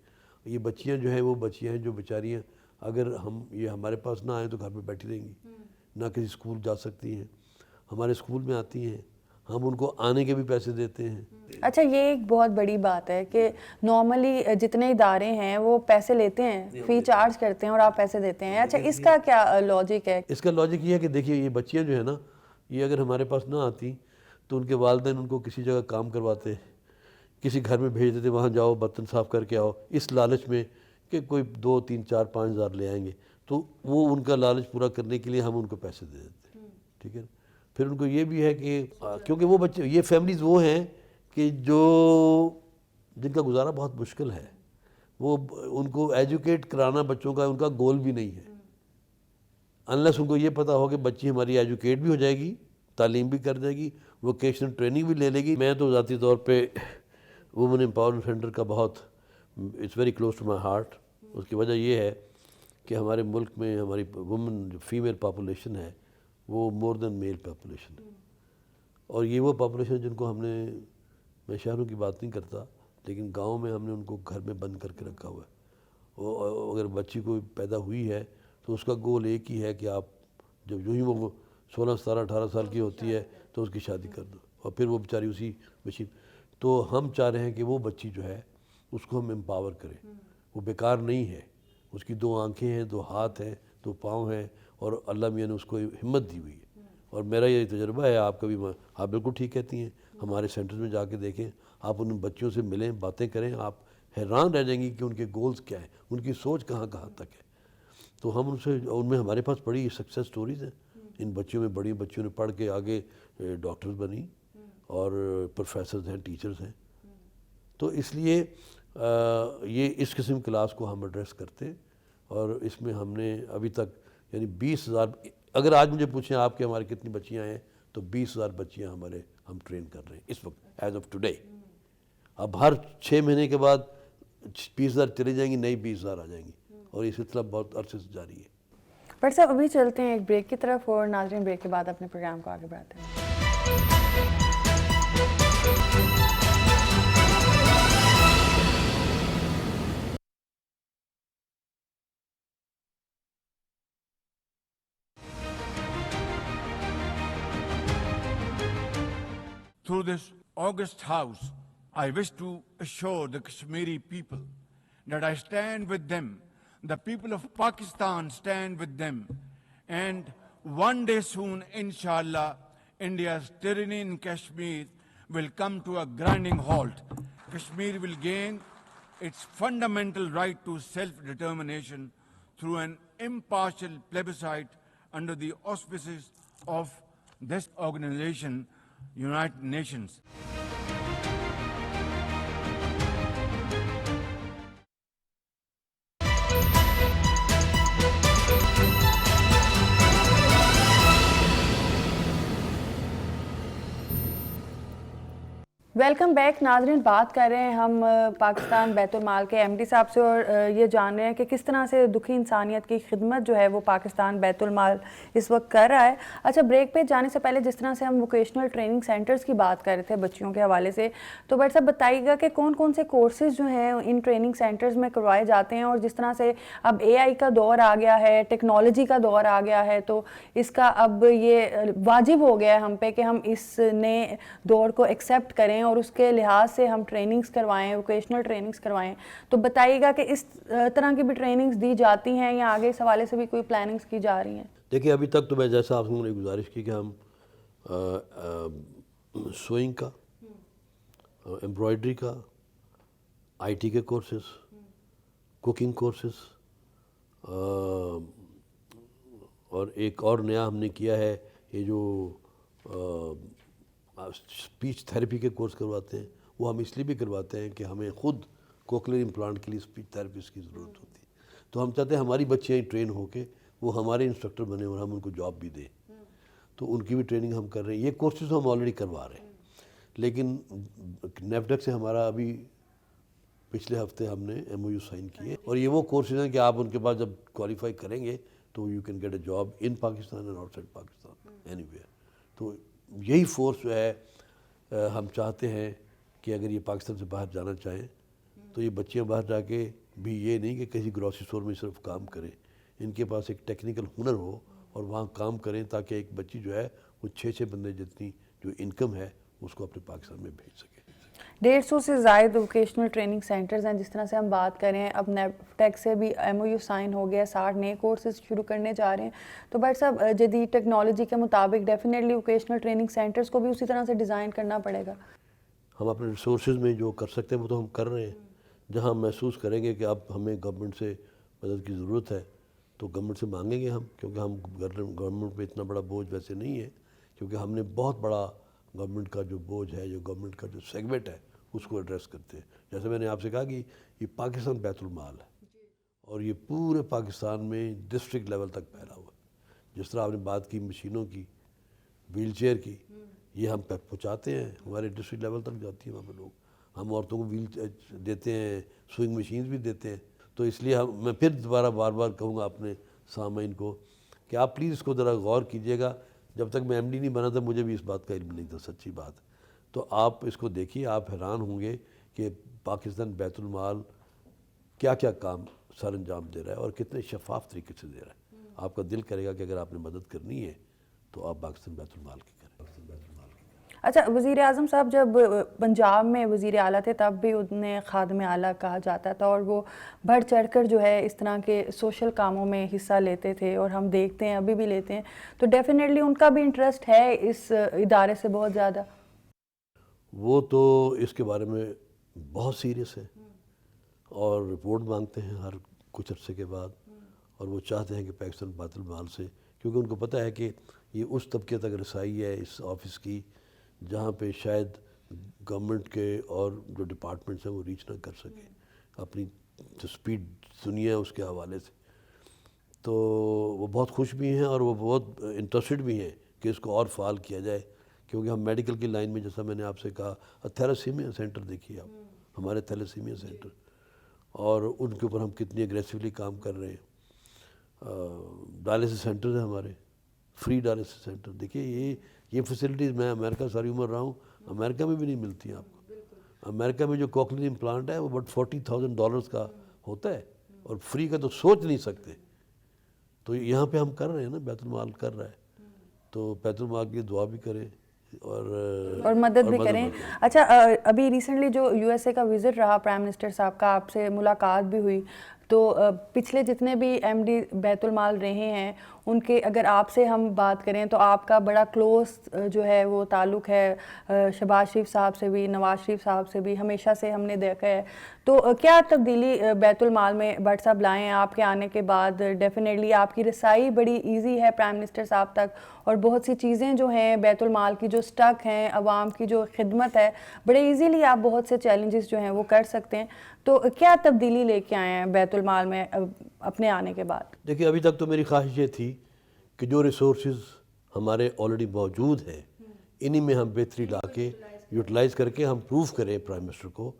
یہ بچیاں جو ہیں وہ بچیاں ہیں جو بیچاریاں اگر یہ ہمارے پاس نہ آئیں تو گھر پہ بیٹھی رہیں گی، نہ کسی اسکول جا سکتی ہیں، ہمارے اسکول میں آتی ہیں، ہم ان کو آنے کے بھی پیسے دیتے ہیں۔ اچھا، یہ ایک بہت بڑی بات ہے کہ نارملی جتنے ادارے ہیں وہ پیسے لیتے ہیں، فی چارج کرتے ہیں اور آپ پیسے دیتے ہیں۔ اچھا، اس کا کیا لاجک ہے؟ اس کا لاجک یہ ہے کہ دیکھیے یہ بچیاں جو ہیں نا، یہ اگر ہمارے پاس نہ آتی تو ان کے والدین ان کو کسی جگہ کام کرواتے، کسی گھر میں بھیج دیتے وہاں جاؤ برتن صاف کر کے آؤ، اس لالچ میں کہ کوئی 2 3 4 5 ہزار لے آئیں گے، تو وہ ان کا لالچ پورا کرنے کے لیے ہم ان کو پیسے دے دیتے ہیں، ٹھیک ہے نا۔ پھر ان کو یہ بھی ہے کہ کیونکہ وہ بچے، یہ فیملیز وہ ہیں کہ جن کا گزارا بہت مشکل ہے، وہ ان کو ایجوکیٹ کرانا بچوں کا ان کا گول بھی نہیں ہے، انلیس ان کو یہ پتہ ہو کہ بچی ہماری ایجوکیٹ بھی ہو جائے گی، تعلیم بھی کر جائے گی، ووکیشنل ٹریننگ بھی لے لے گی۔ میں تو ذاتی طور پہ وومن امپاورمنٹ سینٹر کا بہت، it's very close to my heart. اس کی وجہ یہ ہے کہ ہمارے ملک میں ہماری وومن جو فیمیل پاپولیشن ہے وہ مور دین میل پاپولیشن ہے، اور یہ وہ پاپولیشن جن کو ہم نے، میں شہروں کی بات نہیں کرتا لیکن گاؤں میں ہم نے ان کو گھر میں بند کر کے رکھا ہوا ہے۔ اگر بچی کوئی پیدا ہوئی ہے تو اس کا گول ایک ہی ہے کہ آپ جب یوں ہی وہ 16 17 18 سال کی ہوتی ہے تو اس کی شادی کر دو، اور پھر وہ بیچاری اسی مشین۔ تو ہم چاہ رہے ہیں کہ وہ بچی جو ہے اس کو ہم امپاور کریں، وہ بیکار نہیں ہے، اس کی 2 آنکھیں ہیں، 2 ہاتھ ہیں، 2 پاؤں ہیں، اور اللہ میاں نے اس کو ہمت دی ہوئی ہے۔ اور میرا یہ تجربہ ہے، آپ کا بھی، آپ بالکل ٹھیک کہتی ہیں، ہمارے سینٹرز میں جا کے دیکھیں، آپ ان بچوں سے ملیں، باتیں کریں، آپ حیران رہ جائیں گی کہ ان کے گولز کیا ہیں، ان کی سوچ کہاں کہاں تک ہے۔ تو ہم ان میں ہمارے پاس بڑی سکسیس سٹوریز ہیں، ان بچیوں میں، بڑی بچیوں نے پڑھ کے آگے ڈاکٹرز بنی اور پروفیسرز ہیں، ٹیچرز ہیں۔ تو اس لیے یہ اس قسم کلاس کو ہم ایڈریس کرتے ہیں، اور اس میں ہم نے ابھی تک یعنی 20,000، اگر آج مجھے پوچھیں آپ کہ ہماری کتنی بچیاں ہیں تو 20,000 بچیاں ہم ٹرین کر رہے ہیں اس وقت، ایز آف ٹوڈے۔ اب ہر 6 مہینے کے بعد 20,000 چلی جائیں گی، نئی 20,000 آ جائیں گی، اور یہ سلسلہ بہت عرصے سے جاری ہے۔ ڈاکٹر صاحب ابھی چلتے ہیں ایک بریک کی طرف، اور ناظرین بریک کے بعد اپنے پروگرام کو آگے بڑھاتے ہیں۔ Through this august house, I wish to assure the Kashmiri people that I stand with them, the people of Pakistan stand with them, and one day soon, inshallah, India's tyranny in Kashmir will come to a grinding halt. Kashmir will gain its fundamental right to self-determination through an impartial plebiscite under the auspices of this organization, United Nations. Welcome back ناظرین، بات کر رہے ہیں ہم پاکستان بیت المال کے M D صاحب سے، اور یہ جان رہے ہیں کہ کس طرح سے دکھی انسانیت کی خدمت جو ہے وہ پاکستان بیت المال اس وقت کر رہا ہے۔ اچھا، بریک پہ جانے سے پہلے جس طرح سے ہم ووکیشنل ٹریننگ سینٹرز کی بات کر رہے تھے بچیوں کے حوالے سے، تو ڈاکٹر صاحب بتائیے گا کہ کون کون سے کورسز جو ہیں ان ٹریننگ سینٹرز میں کروائے جاتے ہیں، اور جس طرح سے اب اے آئی کا دور آ گیا ہے، ٹیکنالوجی کا دور آ گیا ہے، تو اس کا اب یہ واجب ہو گیا ہے ہم پہ کہ ہم اس نئے دور کو ایکسیپٹ کریں اور اس کے لحاظ سے ہم ٹریننگز کروائیں، ووکیشنل ٹریننگز کروائیں۔ تو بتائیے گا کہ اس طرح کی بھی ٹریننگز دی جاتی ہیں یا آگے اس حوالے سے بھی کوئی پلاننگز کی جا رہی ہیں؟ دیکھیں، ابھی تک تو میں جیسا آپ نے گزارش کی کہ ہم سوئنگ کا، ایمبرائڈری کا، آئی ٹی کے کورسز، کوکنگ کورسز، اور ایک اور نیا ہم نے کیا ہے، یہ جو اسپیچ تھیراپی کے کورس کرواتے ہیں، وہ ہم اس لیے بھی کرواتے ہیں کہ ہمیں خود کوکلیئر امپلانٹ کے لیے اسپیچ تھیراپسٹ کی ضرورت ہوتی ہے، تو ہم چاہتے ہیں ہماری بچیاں ٹرین ہو کے وہ ہمارے انسٹرکٹر بنے اور ہم ان کو جاب بھی دیں، تو ان کی بھی ٹریننگ ہم کر رہے ہیں۔ یہ کورسز ہم آلریڈی کروا رہے ہیں، لیکن نیفڈیک سے ہمارا ابھی پچھلے ہفتے ہم نے ایم او یو سائن کیے، اور یہ وہ کورسز ہیں کہ آپ ان کے بعد جب کوالیفائی کریں گے تو you can get a job in Pakistan and outside Pakistan, anywhere. تو یہی فورس جو ہے ہم چاہتے ہیں کہ اگر یہ پاکستان سے باہر جانا چاہیں تو یہ بچیاں باہر جا کے بھی یہ نہیں کہ کسی گروسری اسٹور میں صرف کام کریں، ان کے پاس ایک ٹیکنیکل ہنر ہو اور وہاں کام کریں، تاکہ ایک بچی جو ہے وہ 6 بندے جتنی جو انکم ہے اس کو اپنے پاکستان میں بھیج سکے۔ 150 سے زائد ووکیشنل ٹریننگ سینٹرز ہیں، جس طرح سے ہم بات کریں، اب نیفٹیک سے بھی ایم او یو سائن ہو گیا، 60 نئے کورسز شروع کرنے جا رہے ہیں۔ تو بھائی صاحب، جدید ٹیکنالوجی کے مطابق ڈیفینیٹلی ووکیشنل ٹریننگ سینٹرز کو بھی اسی طرح سے ڈیزائن کرنا پڑے گا۔ ہم اپنے ریسورسز میں جو کر سکتے ہیں وہ تو ہم کر رہے ہیں. جہاں ہم محسوس کریں گے کہ اب ہمیں گورنمنٹ سے مدد کی ضرورت ہے تو گورنمنٹ سے مانگیں گے ہم, کیونکہ ہم گورنمنٹ پہ اتنا بڑا بوجھ ویسے نہیں ہے, کیونکہ ہم نے بہت بڑا گورنمنٹ کا جو بوجھ ہے, جو گورنمنٹ کا جو سیگمنٹ ہے اس کو ایڈریس کرتے ہیں. جیسے میں نے آپ سے کہا کہ یہ پاکستان بیت المال ہے اور یہ پورے پاکستان میں ڈسٹرکٹ لیول تک پھیلا ہوا ہے. جس طرح آپ نے بات کی مشینوں کی, ویل چیئر کی, یہ ہم پہنچاتے ہیں, ہمارے ڈسٹرکٹ لیول تک جاتی ہیں وہاں پہ لوگ. ہم عورتوں کو ویل دیتے ہیں, سوئنگ مشینز بھی دیتے ہیں. تو اس لیے میں پھر دوبارہ بار بار کہوں گا اپنے سامعین کو کہ آپ پلیز اس کو ذرا غور کیجئے گا. جب تک میں ایم ڈی نہیں بنا تھا مجھے بھی اس بات کا علم نہیں تھا, سچی بات. تو آپ اس کو دیکھیے, آپ حیران ہوں گے کہ پاکستان بیت المال کیا کیا کام سر انجام دے رہا ہے اور کتنے شفاف طریقے سے دے رہا ہے. آپ کا دل کرے گا کہ اگر آپ نے مدد کرنی ہے تو آپ پاکستان بیت المال کی کریں. اچھا, وزیر اعظم صاحب جب پنجاب میں وزیر اعلیٰ تھے تب بھی انہیں خادم اعلیٰ کہا جاتا تھا اور وہ بڑھ چڑھ کر جو ہے اس طرح کے سوشل کاموں میں حصہ لیتے تھے اور ہم دیکھتے ہیں ابھی بھی لیتے ہیں. تو ڈیفینیٹلی ان کا بھی انٹرسٹ ہے اس ادارے سے بہت زیادہ. وہ تو اس کے بارے میں بہت سیریس ہے اور رپورٹ مانگتے ہیں ہر کچھ عرصے کے بعد, اور وہ چاہتے ہیں کہ پاکستان بیت المال سے, کیونکہ ان کو پتہ ہے کہ یہ اس طبقے تک رسائی ہے اس آفس کی جہاں پہ شاید گورنمنٹ کے اور جو ڈپارٹمنٹس ہیں وہ ریچ نہ کر سکیں اپنی جو سپیڈ دنیا ہے اس کے حوالے سے. تو وہ بہت خوش بھی ہیں اور وہ بہت انٹرسٹڈ بھی ہیں کہ اس کو اور فعال کیا جائے, کیونکہ ہم میڈیکل کی لائن میں, جیسا میں نے آپ سے کہا, تھیلیسیمیا سینٹر دیکھیے آپ, ہمارے تھیلیسیمیا سینٹر, اور ان کے اوپر ہم کتنی اگریسولی کام کر رہے ہیں. ڈائلسس سینٹر ہیں ہمارے, فری ڈائلسس سینٹر. دیکھیے یہ فیسلٹیز میں امریکہ ساری عمر رہا ہوں, امریکہ میں بھی نہیں ملتی ہیں آپ کو. امریکہ میں جو کوکلیر امپلانٹ ہے وہ بٹ $40,000 کا ہوتا ہے اور فری کا تو سوچ نہیں سکتے. تو یہاں پہ ہم کر رہے ہیں نا, بیت المال کر رہا ہے, تو بیت المال کی دعا بھی کریں اور مدد بھی کریں. اچھا, ابھی ریسنٹلی جو USA کا وزٹ رہا پرائم منسٹر صاحب کا, آپ سے ملاقات بھی ہوئی, تو پچھلے جتنے بھی ایم ڈی بیت المال رہے ہیں ان کے اگر آپ سے ہم بات کریں تو آپ کا بڑا کلوز جو ہے وہ تعلق ہے شہباز شریف صاحب سے بھی, نواز شریف صاحب سے بھی, ہمیشہ سے ہم نے دیکھا ہے. تو کیا تبدیلی بیت المال میں بٹ صاحب لائے ہیں آپ کے آنے کے بعد؟ ڈیفینیٹلی آپ کی رسائی بڑی ایزی ہے پرائم منسٹر صاحب تک, اور بہت سی چیزیں جو ہیں بیت المال کی جو سٹک ہیں, عوام کی جو خدمت ہے, بڑے ایزیلی آپ بہت سے چیلنجز جو ہیں وہ کر سکتے ہیں. تو کیا تبدیلی لے کے آئے ہیں بیت المال میں اپنے آنے کے بعد؟ دیکھیے, ابھی تک تو میری خواہش یہ تھی کہ جو ریسورسز ہمارے آلریڈی موجود ہیں انہی میں ہم بہتری لا کے یوٹیلائز کر کے ہم پروف کریں پرائم منسٹر کو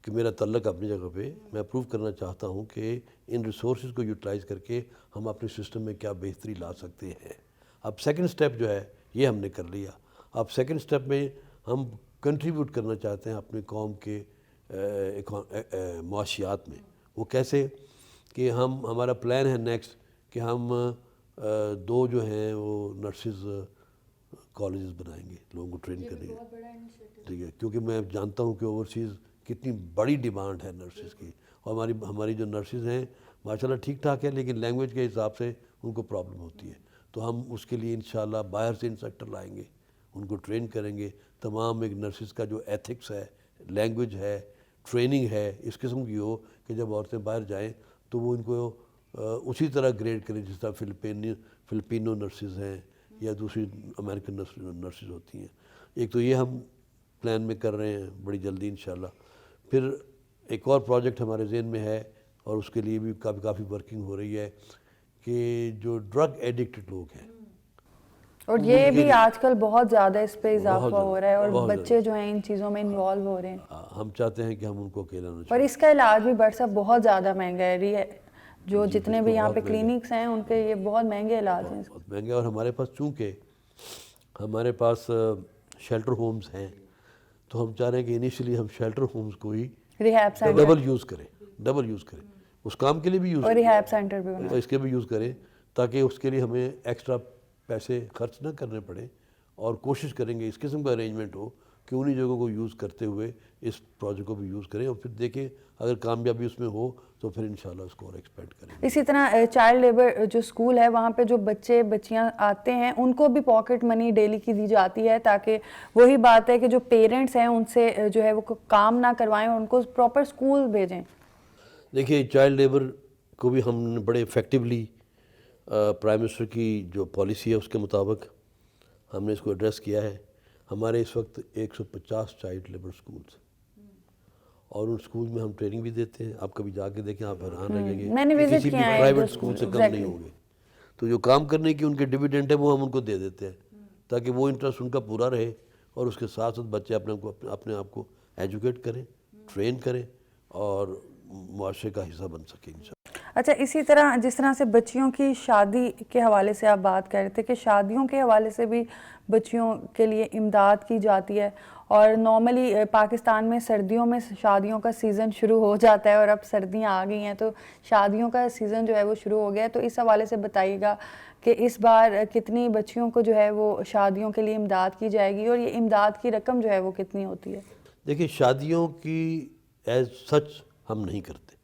کہ میرا تعلق اپنی جگہ پہ, میں پروف کرنا چاہتا ہوں کہ ان ریسورسز کو یوٹیلائز کر کے ہم اپنے سسٹم میں کیا بہتری لا سکتے ہیں. اب سیکنڈ سٹیپ جو ہے یہ ہم نے کر لیا. اب سیکنڈ سٹیپ میں ہم کنٹریبیوٹ کرنا چاہتے ہیں اپنے قوم کے معاشیات میں. وہ کیسے کہ ہمارا پلان ہے نیکسٹ کہ ہم 2 جو ہیں وہ نرسز کالجز بنائیں گے, لوگوں کو ٹرین کریں گے. ٹھیک ہے, کیونکہ میں جانتا ہوں کہ اوورسیز کتنی بڑی ڈیمانڈ ہے نرسز کی, اور ہماری جو نرسز ہیں ماشاءاللہ ٹھیک ٹھاک ہے, لیکن لینگویج کے حساب سے ان کو پرابلم ہوتی ہے. تو ہم اس کے لیے انشاءاللہ باہر سے انسٹرکٹر لائیں گے, ان کو ٹرین کریں گے. تمام ایک نرسز کا جو ایتھکس ہے, لینگویج ہے, ٹریننگ ہے, اس قسم کی ہو کہ جب عورتیں باہر جائیں تو وہ ان کو اسی طرح گریڈ کریں جس طرح فلپینو نرسز ہیں یا دوسری امریکن نرسز ہوتی ہیں. ایک تو یہ ہم پلان میں کر رہے ہیں بڑی جلدی انشاءاللہ. پھر ایک اور پروجیکٹ ہمارے ذہن میں ہے اور اس کے لیے بھی کافی ورکنگ ہو رہی ہے کہ جو ڈرگ ایڈکٹڈ لوگ ہیں, اور یہ بھی آج کل بہت زیادہ اس پہ اضافہ ہو رہا ہے اور بچے جو ہیں ان چیزوں میں انوالو ہو رہے ہیں. ہم چاہتے ہیں کہ ہم ان کو اکیلا نہ اور اس کا علاج بھی بٹ صاحب بہت زیادہ مہنگا ہے. جو جتنے بھی یہاں پہ کلینکس ہیں ان کے یہ بہت مہنگے علاج ہیں. بہت مہنگے. اور ہمارے پاس چونکہ ہمارے پاس شیلٹر ہومز ہیں تو ہم چاہ رہے ہیں کہ انیشلی ہم شیلٹر ہومز کو ہی ریہیب سینٹر ڈبل یوز کریں, اس کام کے لیے بھی یوز اور ریہیب سینٹر بھی اس کے بھی یوز کریں, تاکہ اس کے لیے ہمیں ایکسٹرا پیسے خرچ نہ کرنے پڑے. اور کوشش کریں گے اس قسم کا ارینجمنٹ ہو کہ انہی جگہوں کو یوز کرتے ہوئے اس پروجیکٹ کو بھی یوز کریں اور پھر دیکھیں اگر کامیابی اس میں ہو تو پھر انشاءاللہ اس کو اور ایکسپینڈ کریں گے. اسی طرح چائلڈ لیبر جو اسکول ہے وہاں پہ جو بچے بچیاں آتے ہیں ان کو بھی پاکٹ منی ڈیلی کی دی جاتی ہے تاکہ وہی بات ہے کہ جو پیرنٹس ہیں ان سے جو ہے وہ کام نہ کروائیں اور ان کو پراپر اسکول بھیجیں. دیکھیے چائلڈ لیبر کو بھی ہم نے بڑے افیکٹولی پرائم منسٹر کی جو پالیسی ہے اس کے مطابق ہم نے اس کو ایڈریس کیا ہے. ہمارے اس وقت 150 چائلڈ لیبر اسکولس اور ان اسکول میں ہم ٹریننگ بھی دیتے ہیں. آپ کبھی جا کے دیکھیں آپ حیران رہیں گے میں نے کہ وزٹ کسی بھی کیا ہے پرائیویٹ اسکول سے کم نہیں ہوں گے. تو جو کام کرنے کی ان کے ڈویڈنڈ ہے وہ ہم ان کو دے دیتے ہیں تاکہ وہ انٹرسٹ ان کا پورا رہے اور اس کے ساتھ ساتھ بچے اپنے آپ کو ایجوکیٹ کریں, ٹرین کریں اور معاشرے کا حصہ بن سکیں انشاءاللہ. اچھا اسی طرح جس طرح سے بچیوں کی شادی کے حوالے سے آپ بات کر رہے تھے کہ شادیوں کے حوالے سے بھی بچیوں کے لیے امداد کی جاتی ہے اور نارملی پاکستان میں سردیوں میں شادیوں کا سیزن شروع ہو جاتا ہے اور اب سردیاں آ گئی ہیں تو شادیوں کا سیزن جو ہے وہ شروع ہو گیا ہے. تو اس حوالے سے بتائیے گا کہ اس بار کتنی بچیوں کو جو ہے وہ شادیوں کے لیے امداد کی جائے گی اور یہ امداد کی رقم جو ہے وہ کتنی ہوتی ہے؟ دیکھیں شادیوں کی ایز سچ ہم نہیں کرتے,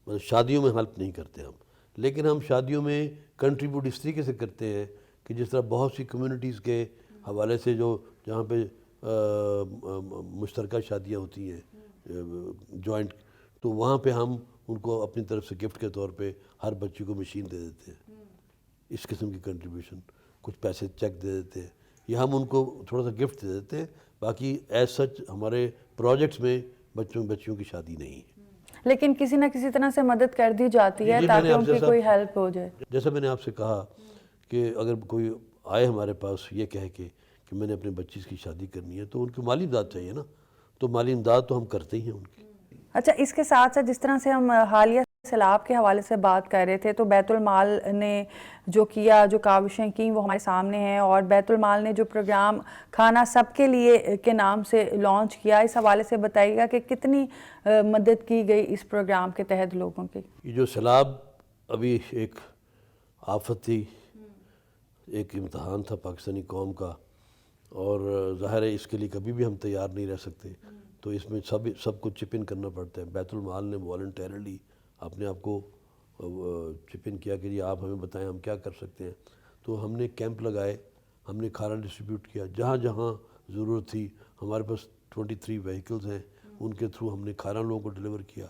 مطلب شادیوں میں ہیلپ نہیں کرتے ہم, لیکن ہم شادیوں میں کنٹریبیوٹ اس طریقے سے کرتے ہیں کہ جس طرح بہت سی کمیونٹیز کے حوالے سے جو جہاں پہ مشترکہ شادیاں ہوتی ہیں جوائنٹ, تو وہاں پہ ہم ان کو اپنی طرف سے گفٹ کے طور پہ ہر بچی کو مشین دے دیتے ہیں. اس قسم کی کنٹریبیوشن, کچھ پیسے چیک دے دیتے ہیں, یہ ہم ان کو تھوڑا سا گفٹ دے دیتے ہیں. باقی ایز سچ ہمارے پروجیکٹس میں بچیوں کی شادی نہیں ہے. لیکن کسی نہ کسی طرح سے مدد کر دی جاتی ہے تاکہ ان کی کوئی ہیلپ ہو جائے. جیسا میں نے آپ سے کہا کہ اگر کوئی آئے ہمارے پاس یہ کہہ کے کہ میں نے اپنے بچی کی شادی کرنی ہے تو ان کی مالی امداد چاہیے نا, تو مالی امداد تو ہم کرتے ہی ہیں ان کی. اچھا اس کے ساتھ ساتھ جس طرح سے ہم حالیہ سیلاب کے حوالے سے بات کر رہے تھے تو بیت المال نے جو کیا, جو کاوشیں کی وہ ہمارے سامنے ہیں اور بیت المال نے جو پروگرام کھانا سب کے لیے کے نام سے لانچ کیا, اس حوالے سے بتائیے گا کہ کتنی مدد کی گئی اس پروگرام کے تحت لوگوں کی. یہ جو سیلاب ابھی ایک آفت تھی, ایک امتحان تھا پاکستانی قوم کا, اور ظاہر ہے اس کے لیے کبھی بھی ہم تیار نہیں رہ سکتے, تو اس میں سب کو چپ ان کرنا پڑتا ہے. بیت المال نے والنٹیرلی اپنے آپ کو چپ ان کیا کہ جی آپ ہمیں بتائیں ہم کیا کر سکتے ہیں. تو ہم نے کیمپ لگائے, ہم نے کھانا ڈسٹریبیوٹ کیا جہاں جہاں ضرورت تھی. ہمارے پاس 23 وہیکلز ہیں, ان کے تھرو ہم نے کھانا لوگوں کو ڈیلیور کیا.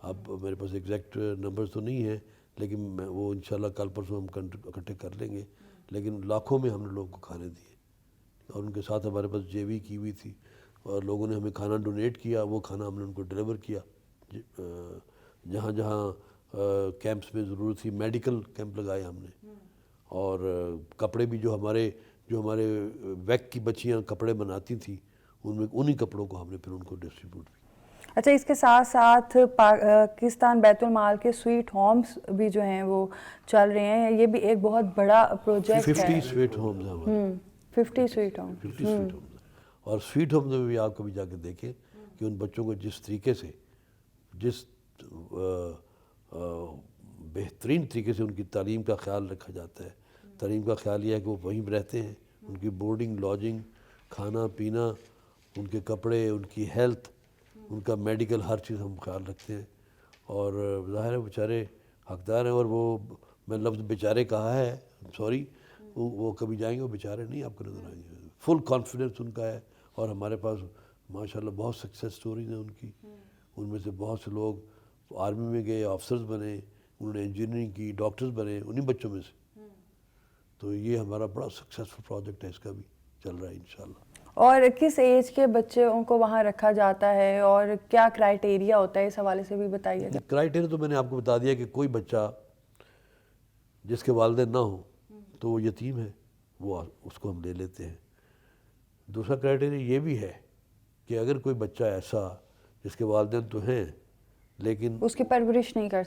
اب میرے پاس ایگزیکٹ نمبرز تو نہیں ہیں لیکن وہ انشاءاللہ کل پرسوں ہم اکٹھے کر لیں گے, لیکن لاکھوں میں ہم نے لوگوں کو کھانے دیے. اور ان کے ساتھ ہمارے پاس JV کی ہوئی تھی اور لوگوں نے ہمیں کھانا ڈونیٹ کیا, وہ کھانا ہم نے ان کو ڈیلیور کیا جہاں جہاں کیمپس میں ضرورت تھی. میڈیکل کیمپ لگائے ہم نے, اور کپڑے بھی جو ہمارے ویک کی بچیاں کپڑے بناتی تھیں انہی کپڑوں کو ہم نے پھر ان کو ڈسٹریبیوٹ کیا. اچھا اس کے ساتھ ساتھ پاکستان بیت المال کے سویٹ ہومز بھی جو ہیں وہ چل رہے ہیں, یہ بھی ایک بہت بڑا پروجیکٹ ہے. 50 سویٹ ہومز ہیں ہمارے, 50 سویٹ ہوم. 50 sweet homes. اور سویٹ ہومز میں بھی آپ کبھی جا کے دیکھیں کہ ان بچوں کو جس طریقے سے, جس بہترین طریقے سے ان کی تعلیم کا خیال رکھا جاتا ہے. تعلیم کا خیال یہ ہے کہ وہ وہیں رہتے ہیں, ان کی بورڈنگ, لاجنگ, کھانا پینا, ان کے کپڑے, ان کی ہیلتھ, ان کا میڈیکل, ہر چیز ہم خیال رکھتے ہیں. اور ظاہر ہے بیچارے حقدار ہیں, اور وہ میں لفظ بیچارے کہا ہے, سوری, وہ کبھی جائیں گے وہ بیچارے نہیں آپ کو نظر آئیں گے. فل کانفیڈنس ان کا ہے, اور ہمارے پاس ماشاءاللہ بہت سکسیس سٹوریز ہیں ان کی. ان میں سے بہت سے لوگ آرمی میں گئے, آفسرز بنے, انہوں نے انجینئرنگ کی, ڈاکٹرز بنے انہی بچوں میں سے. تو یہ ہمارا بڑا سکسیسفل پروجیکٹ ہے, اس کا بھی چل رہا ہے انشاءاللہ. اور کس ایج کے بچوں کو وہاں رکھا جاتا ہے اور کیا کرائیٹیریا ہوتا ہے, اس حوالے سے بھی بتائیے گا. کرائیٹیریا تو میں نے آپ کو بتا دیا کہ کوئی بچہ جس کے والدین نہ ہوں تو وہ یتیم ہے, وہ اس کو ہم لے لیتے ہیں. دوسرا کرائیٹیریا یہ بھی ہے کہ اگر کوئی بچہ ایسا جس کے والدین تو ہیں لیکن اس کی پرورش نہیں کر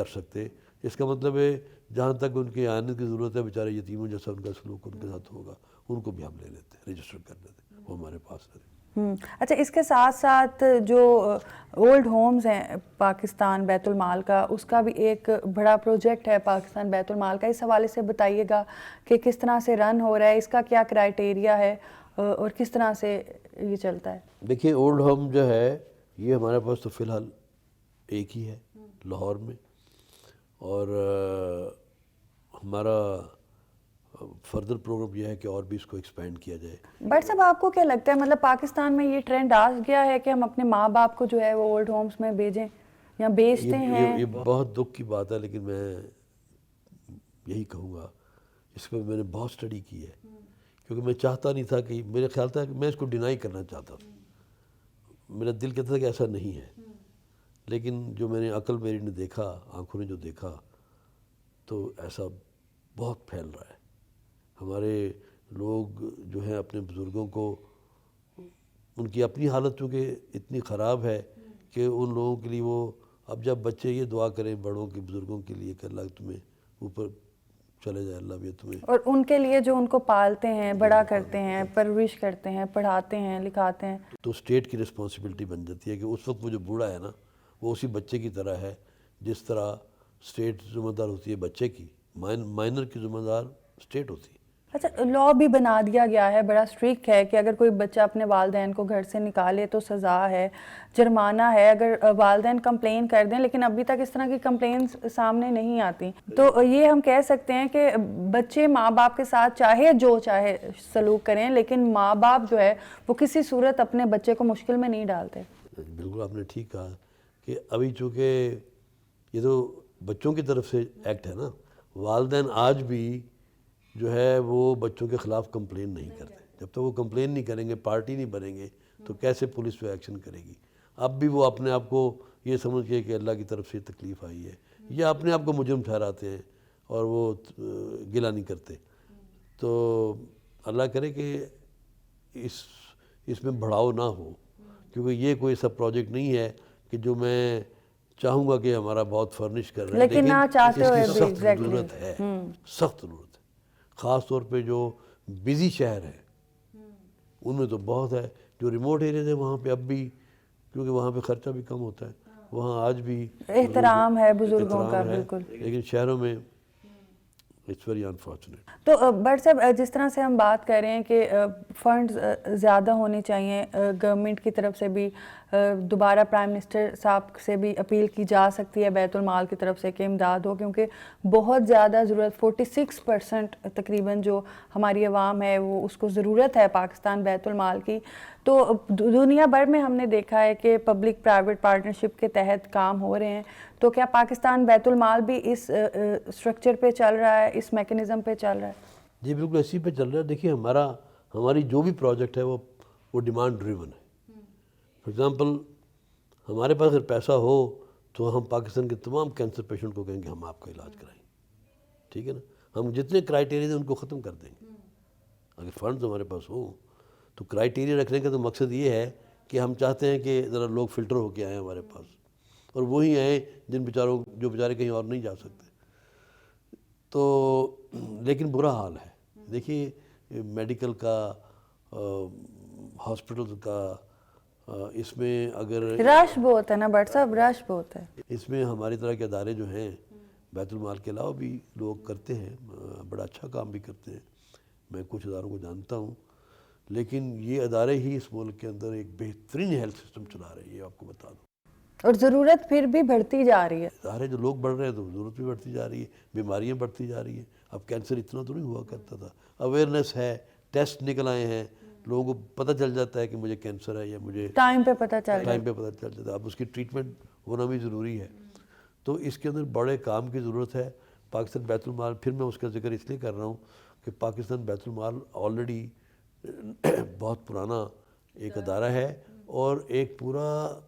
سکتے, اس کا مطلب ہے جہاں تک ان کی آنے کی ضرورت ہے بیچارے یتیموں جیسا ان کا سلوک ان کے ساتھ ہوگا, ان کو بھی ہم لے لیتے ہیں, رجسٹر کر لیتے ہیں, وہ ہمارے پاس رہتے. اچھا اس کے ساتھ ساتھ جو اولڈ ہومز ہیں پاکستان بیت المال کا, اس کا بھی ایک بڑا پروجیکٹ ہے پاکستان بیت المال کا. اس حوالے سے بتائیے گا کہ کس طرح سے رن ہو رہا ہے, اس کا کیا کرائیٹیریا ہے اور کس طرح سے یہ چلتا ہے؟ دیکھیے اولڈ ہوم جو ہے یہ ہمارے پاس تو فی الحال ایک ہی ہے لاہور میں، اور ہمارا فردر پروگرام یہ ہے کہ اور بھی اس کو ایکسپینڈ کیا جائے۔ بٹ صاحب آپ کو کیا لگتا ہے، مطلب پاکستان میں یہ ٹرینڈ آ گیا ہے کہ ہم اپنے ماں باپ کو جو ہے وہ اولڈ ہومز میں بھیجیں یا بیچتے ہیں؟ یہ بہت دکھ کی بات ہے، لیکن میں یہی کہوں گا، اس پہ میں نے بہت اسٹڈی کی ہے، کیونکہ میں چاہتا نہیں تھا کہ، میرے خیال تھا کہ میں اس کو ڈینائی کرنا چاہتا تھا، میرا دل کہتا تھا کہ ایسا نہیں ہے، لیکن جو میں نے عقل میری نے دیکھا، آنکھوں نے جو دیکھا، تو ایسا بہت پھیل رہا ہے۔ ہمارے لوگ جو ہیں اپنے بزرگوں کو، ان کی اپنی حالت چونکہ اتنی خراب ہے کہ ان لوگوں کے لیے وہ، اب جب بچے یہ دعا کریں بڑوں کے، بزرگوں کے لیے کہ اللہ تمہیں اوپر چلے جائے، اللہ بھی تمہیں، اور ان کے لیے جو ان کو پالتے ہیں، بڑا کرتے ہیں، پرورش کرتے ہیں، پڑھاتے ہیں، لکھاتے ہیں، تو اسٹیٹ کی رسپانسبلٹی بن جاتی ہے کہ اس وقت وہ جو بوڑھا ہے نا، وہ اسی بچے کی طرح ہے، جس طرح اسٹیٹ ذمہ دار ہوتی ہے بچے کی، مائنر کی ذمہ دار اسٹیٹ ہوتی ہے۔ اچھا، لا بھی بنا دیا گیا ہے، بڑا اسٹرکٹ ہے کہ اگر کوئی بچہ اپنے والدین کو گھر سے نکالے تو سزا ہے، جرمانہ ہے اگر والدین کمپلین کر دیں، لیکن ابھی تک اس طرح کی کمپلینس سامنے نہیں آتی۔ تو یہ ہم کہہ سکتے ہیں کہ بچے ماں باپ کے ساتھ چاہے جو چاہے سلوک کریں، لیکن ماں باپ جو ہے وہ کسی صورت اپنے بچے کو مشکل میں نہیں ڈالتے۔ بالکل آپ نے ٹھیک کہا کہ ابھی چونکہ یہ تو بچوں کی طرف سے ایکٹ ہے نا، والدین آج بھی جو ہے وہ بچوں کے خلاف کمپلین نہیں کرتے، جب تک وہ کمپلین نہیں کریں گے، پارٹی نہیں بنیں گے، تو کیسے پولیس پہ ایکشن کرے گی؟ اب بھی وہ اپنے آپ کو یہ سمجھ کے کہ اللہ کی طرف سے تکلیف آئی ہے، یا اپنے آپ کو مجرم ٹھہراتے ہیں اور وہ گلہ نہیں کرتے۔ تو اللہ کرے کہ اس میں بڑھاؤ نہ ہو، کیونکہ یہ کوئی ایسا پروجیکٹ نہیں ہے کہ جو میں چاہوں گا کہ ہمارا بہت فرنش کر رہے ہیں، لیکن نہ چاہتے ہوئے اس بھی کی سخت ضرورت ہے، سخت ضرورت ہے، خاص طور پہ جو بزی شہر ہیں ان میں تو بہت ہے، جو ریموٹ ایریاز ہیں وہاں پہ اب بھی، کیونکہ وہاں پہ خرچہ بھی کم ہوتا ہے، وہاں آج بھی احترام ہے بزرگوں کا، احترام ہے، بالکل۔ لیکن شہروں میں اٹس ویری انفارچونیٹ۔ تو بٹ صاحب جس طرح سے ہم بات کر رہے ہیں کہ فنڈز زیادہ ہونے چاہیے گورنمنٹ کی طرف سے بھی، دوبارہ پرائم منسٹر صاحب سے بھی اپیل کی جا سکتی ہے بیت المال کی طرف سے کہ امداد ہو، کیونکہ بہت زیادہ ضرورت، 46% تقریباً جو ہماری عوام ہے وہ اس کو ضرورت ہے پاکستان بیت المال کی۔ تو دنیا بھر میں ہم نے دیکھا ہے کہ پبلک پرائیویٹ پارٹنرشپ کے تحت کام ہو رہے ہیں، تو کیا پاکستان بیت المال بھی اس اسٹرکچر پہ چل رہا ہے، اس میکنزم پہ چل رہا ہے؟ جی بالکل اسی پہ چل رہا ہے۔ دیکھیے ہماری جو بھی پروجیکٹ ہے وہ ڈیمانڈ ڈریون ہے۔ فار ایگزامپل ہمارے پاس اگر پیسہ ہو تو ہم پاکستان کے تمام کینسر پیشنٹ کو کہیں گے ہم آپ کا علاج کرائیں گے، ٹھیک ہے نا، ہم جتنے کرائیٹیریا ہیں ان کو ختم کر دیں گے۔ اگر فنڈز ہمارے پاس ہوں تو کرائیٹیریا رکھنے کا تو مقصد یہ ہے کہ ہم چاہتے ہیں کہ ذرا لوگ فلٹر ہو کے آئیں ہمارے پاس، اور وہی آئیں جو بیچارے کہیں اور نہیں جا سکتے۔ تو لیکن برا حال ہے، دیکھیے میڈیکل کا، ہاسپٹل کا، اس میں اگر رش بہت ہے نا بٹ صاحب، رش بہت ہے۔ اس میں ہماری طرح کے ادارے جو ہیں، بیت المال کے علاوہ بھی لوگ کرتے ہیں، بڑا اچھا کام بھی کرتے ہیں، میں کچھ اداروں کو جانتا ہوں، لیکن یہ ادارے ہی اس ملک کے اندر ایک بہترین ہیلتھ سسٹم چلا رہے ہیں، یہ آپ کو بتا دوں۔ اور ضرورت پھر بھی بڑھتی جا رہی ہے، ادارے جو لوگ بڑھ رہے ہیں تو ضرورت بھی بڑھتی جا رہی ہے، بیماریاں بڑھتی جا رہی ہیں۔ اب کینسر اتنا تو نہیں ہوا کرتا تھا، اویئرنیس ہے، ٹیسٹ نکل آئے ہیں، لوگوں کو پتہ چل جاتا ہے کہ مجھے کینسر ہے یا مجھے ٹائم پہ پتہ چل رہا ہے۔ ٹائم پہ پتہ چل جاتا ہے، اب اس کی ٹریٹمنٹ ہونا بھی ضروری ہے۔ تو اس کے اندر بڑے کام کی ضرورت ہے۔ پاکستان بیت المال، پھر میں اس کا ذکر اس لیے کر رہا ہوں کہ پاکستان بیت المال آلریڈی بہت پرانا ایک ادارہ ہے، اور ایک پورا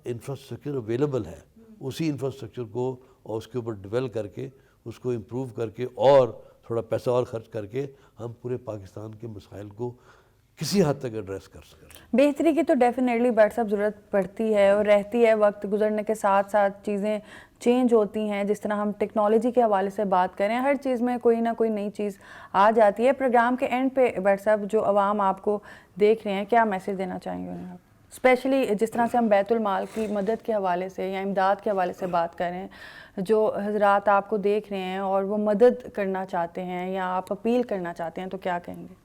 انفراسٹرکچر اویلیبل ہے، اسی انفراسٹرکچر کو اور اس کے اوپر ڈیولپ کر کے، اس کو امپروو کر کے، اور تھوڑا پیسہ اور خرچ کر کے ہم پورے پاکستان کے مسائل کو کسی حد تک ایڈریس کر سکیں۔ بہتری کی تو ڈیفینیٹلی بٹ صاحب ضرورت پڑتی ہے اور رہتی ہے، وقت گزرنے کے ساتھ ساتھ چیزیں چینج ہوتی ہیں، جس طرح ہم ٹیکنالوجی کے حوالے سے بات کریں، ہر چیز میں کوئی نہ کوئی نئی چیز آ جاتی ہے۔ پروگرام کے اینڈ پہ بٹ صاحب جو عوام آپ کو دیکھ رہے ہیں، کیا میسیج دینا چاہیں گے انہیں آپ؟ اسپیشلی جس طرح سے ہم بیت المال کی مدد کے حوالے سے یا امداد کے حوالے سے بات کر رہے ہیں، جو حضرات آپ کو دیکھ رہے ہیں اور وہ مدد کرنا چاہتے ہیں یا آپ اپیل کرنا چاہتے ہیں، تو کیا کہیں گے؟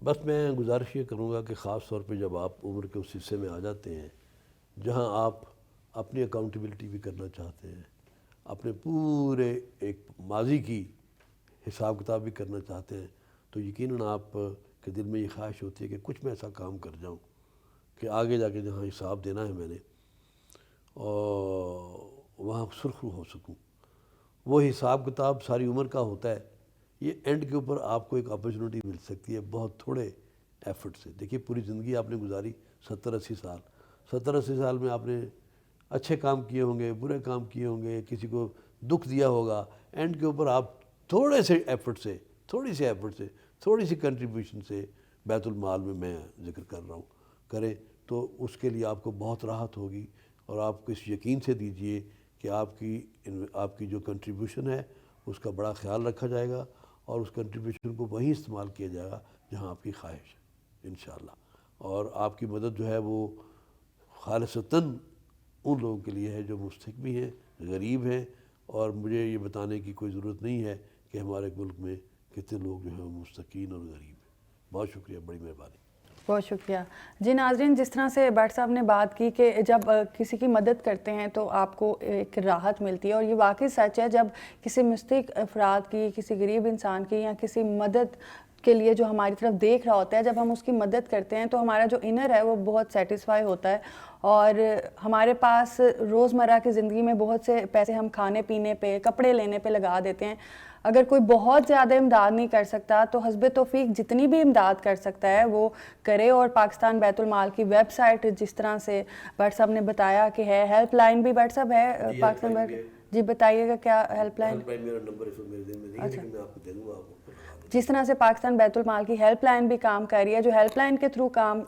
بس میں گزارش یہ کروں گا کہ خاص طور پہ جب آپ عمر کے اس حصے میں آ جاتے ہیں جہاں آپ اپنی اکاؤنٹیبلٹی بھی کرنا چاہتے ہیں، اپنے پورے ایک ماضی کی حساب کتاب بھی کرنا چاہتے ہیں، تو یقیناً آپ کے دل میں یہ خواہش ہوتی ہے کہ کچھ میں ایسا کام کر جاؤں کہ آگے جا کے جہاں حساب دینا ہے میں نے اور وہاں سرخرو ہو سکوں۔ وہ حساب کتاب ساری عمر کا ہوتا ہے، یہ اینڈ کے اوپر آپ کو ایک اپرچونٹی مل سکتی ہے بہت تھوڑے ایفرٹ سے۔ دیکھیے پوری زندگی آپ نے گزاری 70-80 سال، 70-80 سال میں آپ نے اچھے کام کیے ہوں گے، برے کام کیے ہوں گے، کسی کو دکھ دیا ہوگا، اینڈ کے اوپر آپ تھوڑے سے ایفرٹ سے، تھوڑی سی ایفرٹ سے، تھوڑی سی کنٹریبیوشن سے بیت المال میں ذکر کر رہا ہوں کریں تو اس کے لیے آپ کو بہت راحت ہوگی، اور آپ کو اس یقین سے دیجئے کہ آپ کی جو کنٹریبیوشن ہے اس کا بڑا خیال رکھا جائے گا، اور اس کنٹریبیوشن کو وہیں استعمال کیا جائے گا جہاں آپ کی خواہش ہے انشاءاللہ، اور آپ کی مدد جو ہے وہ خالصتاً ان لوگوں کے لیے ہے جو مستحق بھی ہیں، غریب ہیں، اور مجھے یہ بتانے کی کوئی ضرورت نہیں ہے کہ ہمارے ملک میں کتنے لوگ جو ہیں وہ مستحقین اور غریب ہیں۔ بہت شکریہ، بڑی مہربانی۔ بہت شکریہ جی۔ ناظرین، جس طرح سے بٹ صاحب نے بات کی کہ جب کسی کی مدد کرتے ہیں تو آپ کو ایک راحت ملتی ہے، اور یہ واقعی سچ ہے۔ جب کسی مستحق افراد کی، کسی غریب انسان کی یا کسی مدد کے لیے جو ہماری طرف دیکھ رہا ہوتا ہے، جب ہم اس کی مدد کرتے ہیں تو ہمارا جو انر ہے وہ بہت سیٹسفائی ہوتا ہے، اور ہمارے پاس روزمرہ کی زندگی میں بہت سے پیسے ہم کھانے پینے پہ، کپڑے لینے پہ لگا دیتے ہیں۔ اگر کوئی بہت زیادہ امداد نہیں کر سکتا تو حسب توفیق جتنی بھی امداد کر سکتا ہے وہ کرے، اور پاکستان بیت المال کی ویب سائٹ جس طرح سے بٹ صاحب نے بتایا کہ ہے، ہیلپ لائن بھی بٹ صاحب ہے پاکستان جی بتائیے گا کیا ہیلپ لائن؟ میرا نمبر اس وقت میرے ذہن میں نہیں ہے لیکن میں آپ کو دے دوں گا۔ آپ کو جس طرح سے پاکستان بیت المال کی ہیلپ لائن بھی کام کر رہی ہے، جو ہیلپ لائن کے تھرو کام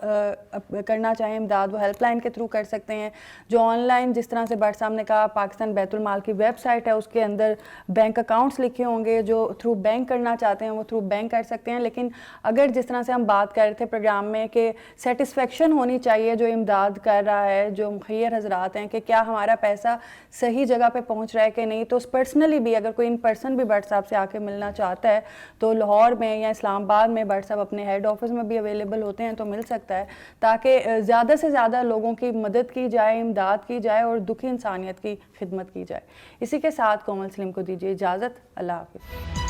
کرنا چاہیں امداد وہ ہیلپ لائن کے تھرو کر سکتے ہیں۔ جو آن لائن جس طرح سے بٹ صاحب نے کہا پاکستان بیت المال کی ویب سائٹ ہے، اس کے اندر بینک اکاؤنٹس لکھے ہوں گے، جو تھرو بینک کرنا چاہتے ہیں وہ تھرو بینک کر سکتے ہیں۔ لیکن اگر جس طرح سے ہم بات کر رہے تھے پروگرام میں کہ سیٹسفیکشن ہونی چاہیے جو امداد کر رہا ہے، جو مخیر حضرات ہیں، کہ کیا ہمارا پیسہ صحیح جگہ پہ پہنچ رہا ہے کہ نہیں، تو پرسنلی بھی اگر کوئی ان پرسن بھی بٹ صاحب سے آ کے ملنا چاہتا ہے تو لاہور میں یا اسلام آباد میں بٹ صاحب اپنے ہیڈ آفس میں بھی اویلیبل ہوتے ہیں تو مل سکتا ہے، تاکہ زیادہ سے زیادہ لوگوں کی مدد کی جائے، امداد کی جائے اور دکھی انسانیت کی خدمت کی جائے۔ اسی کے ساتھ کومل سلیم کو دیجیے اجازت، اللہ حافظ۔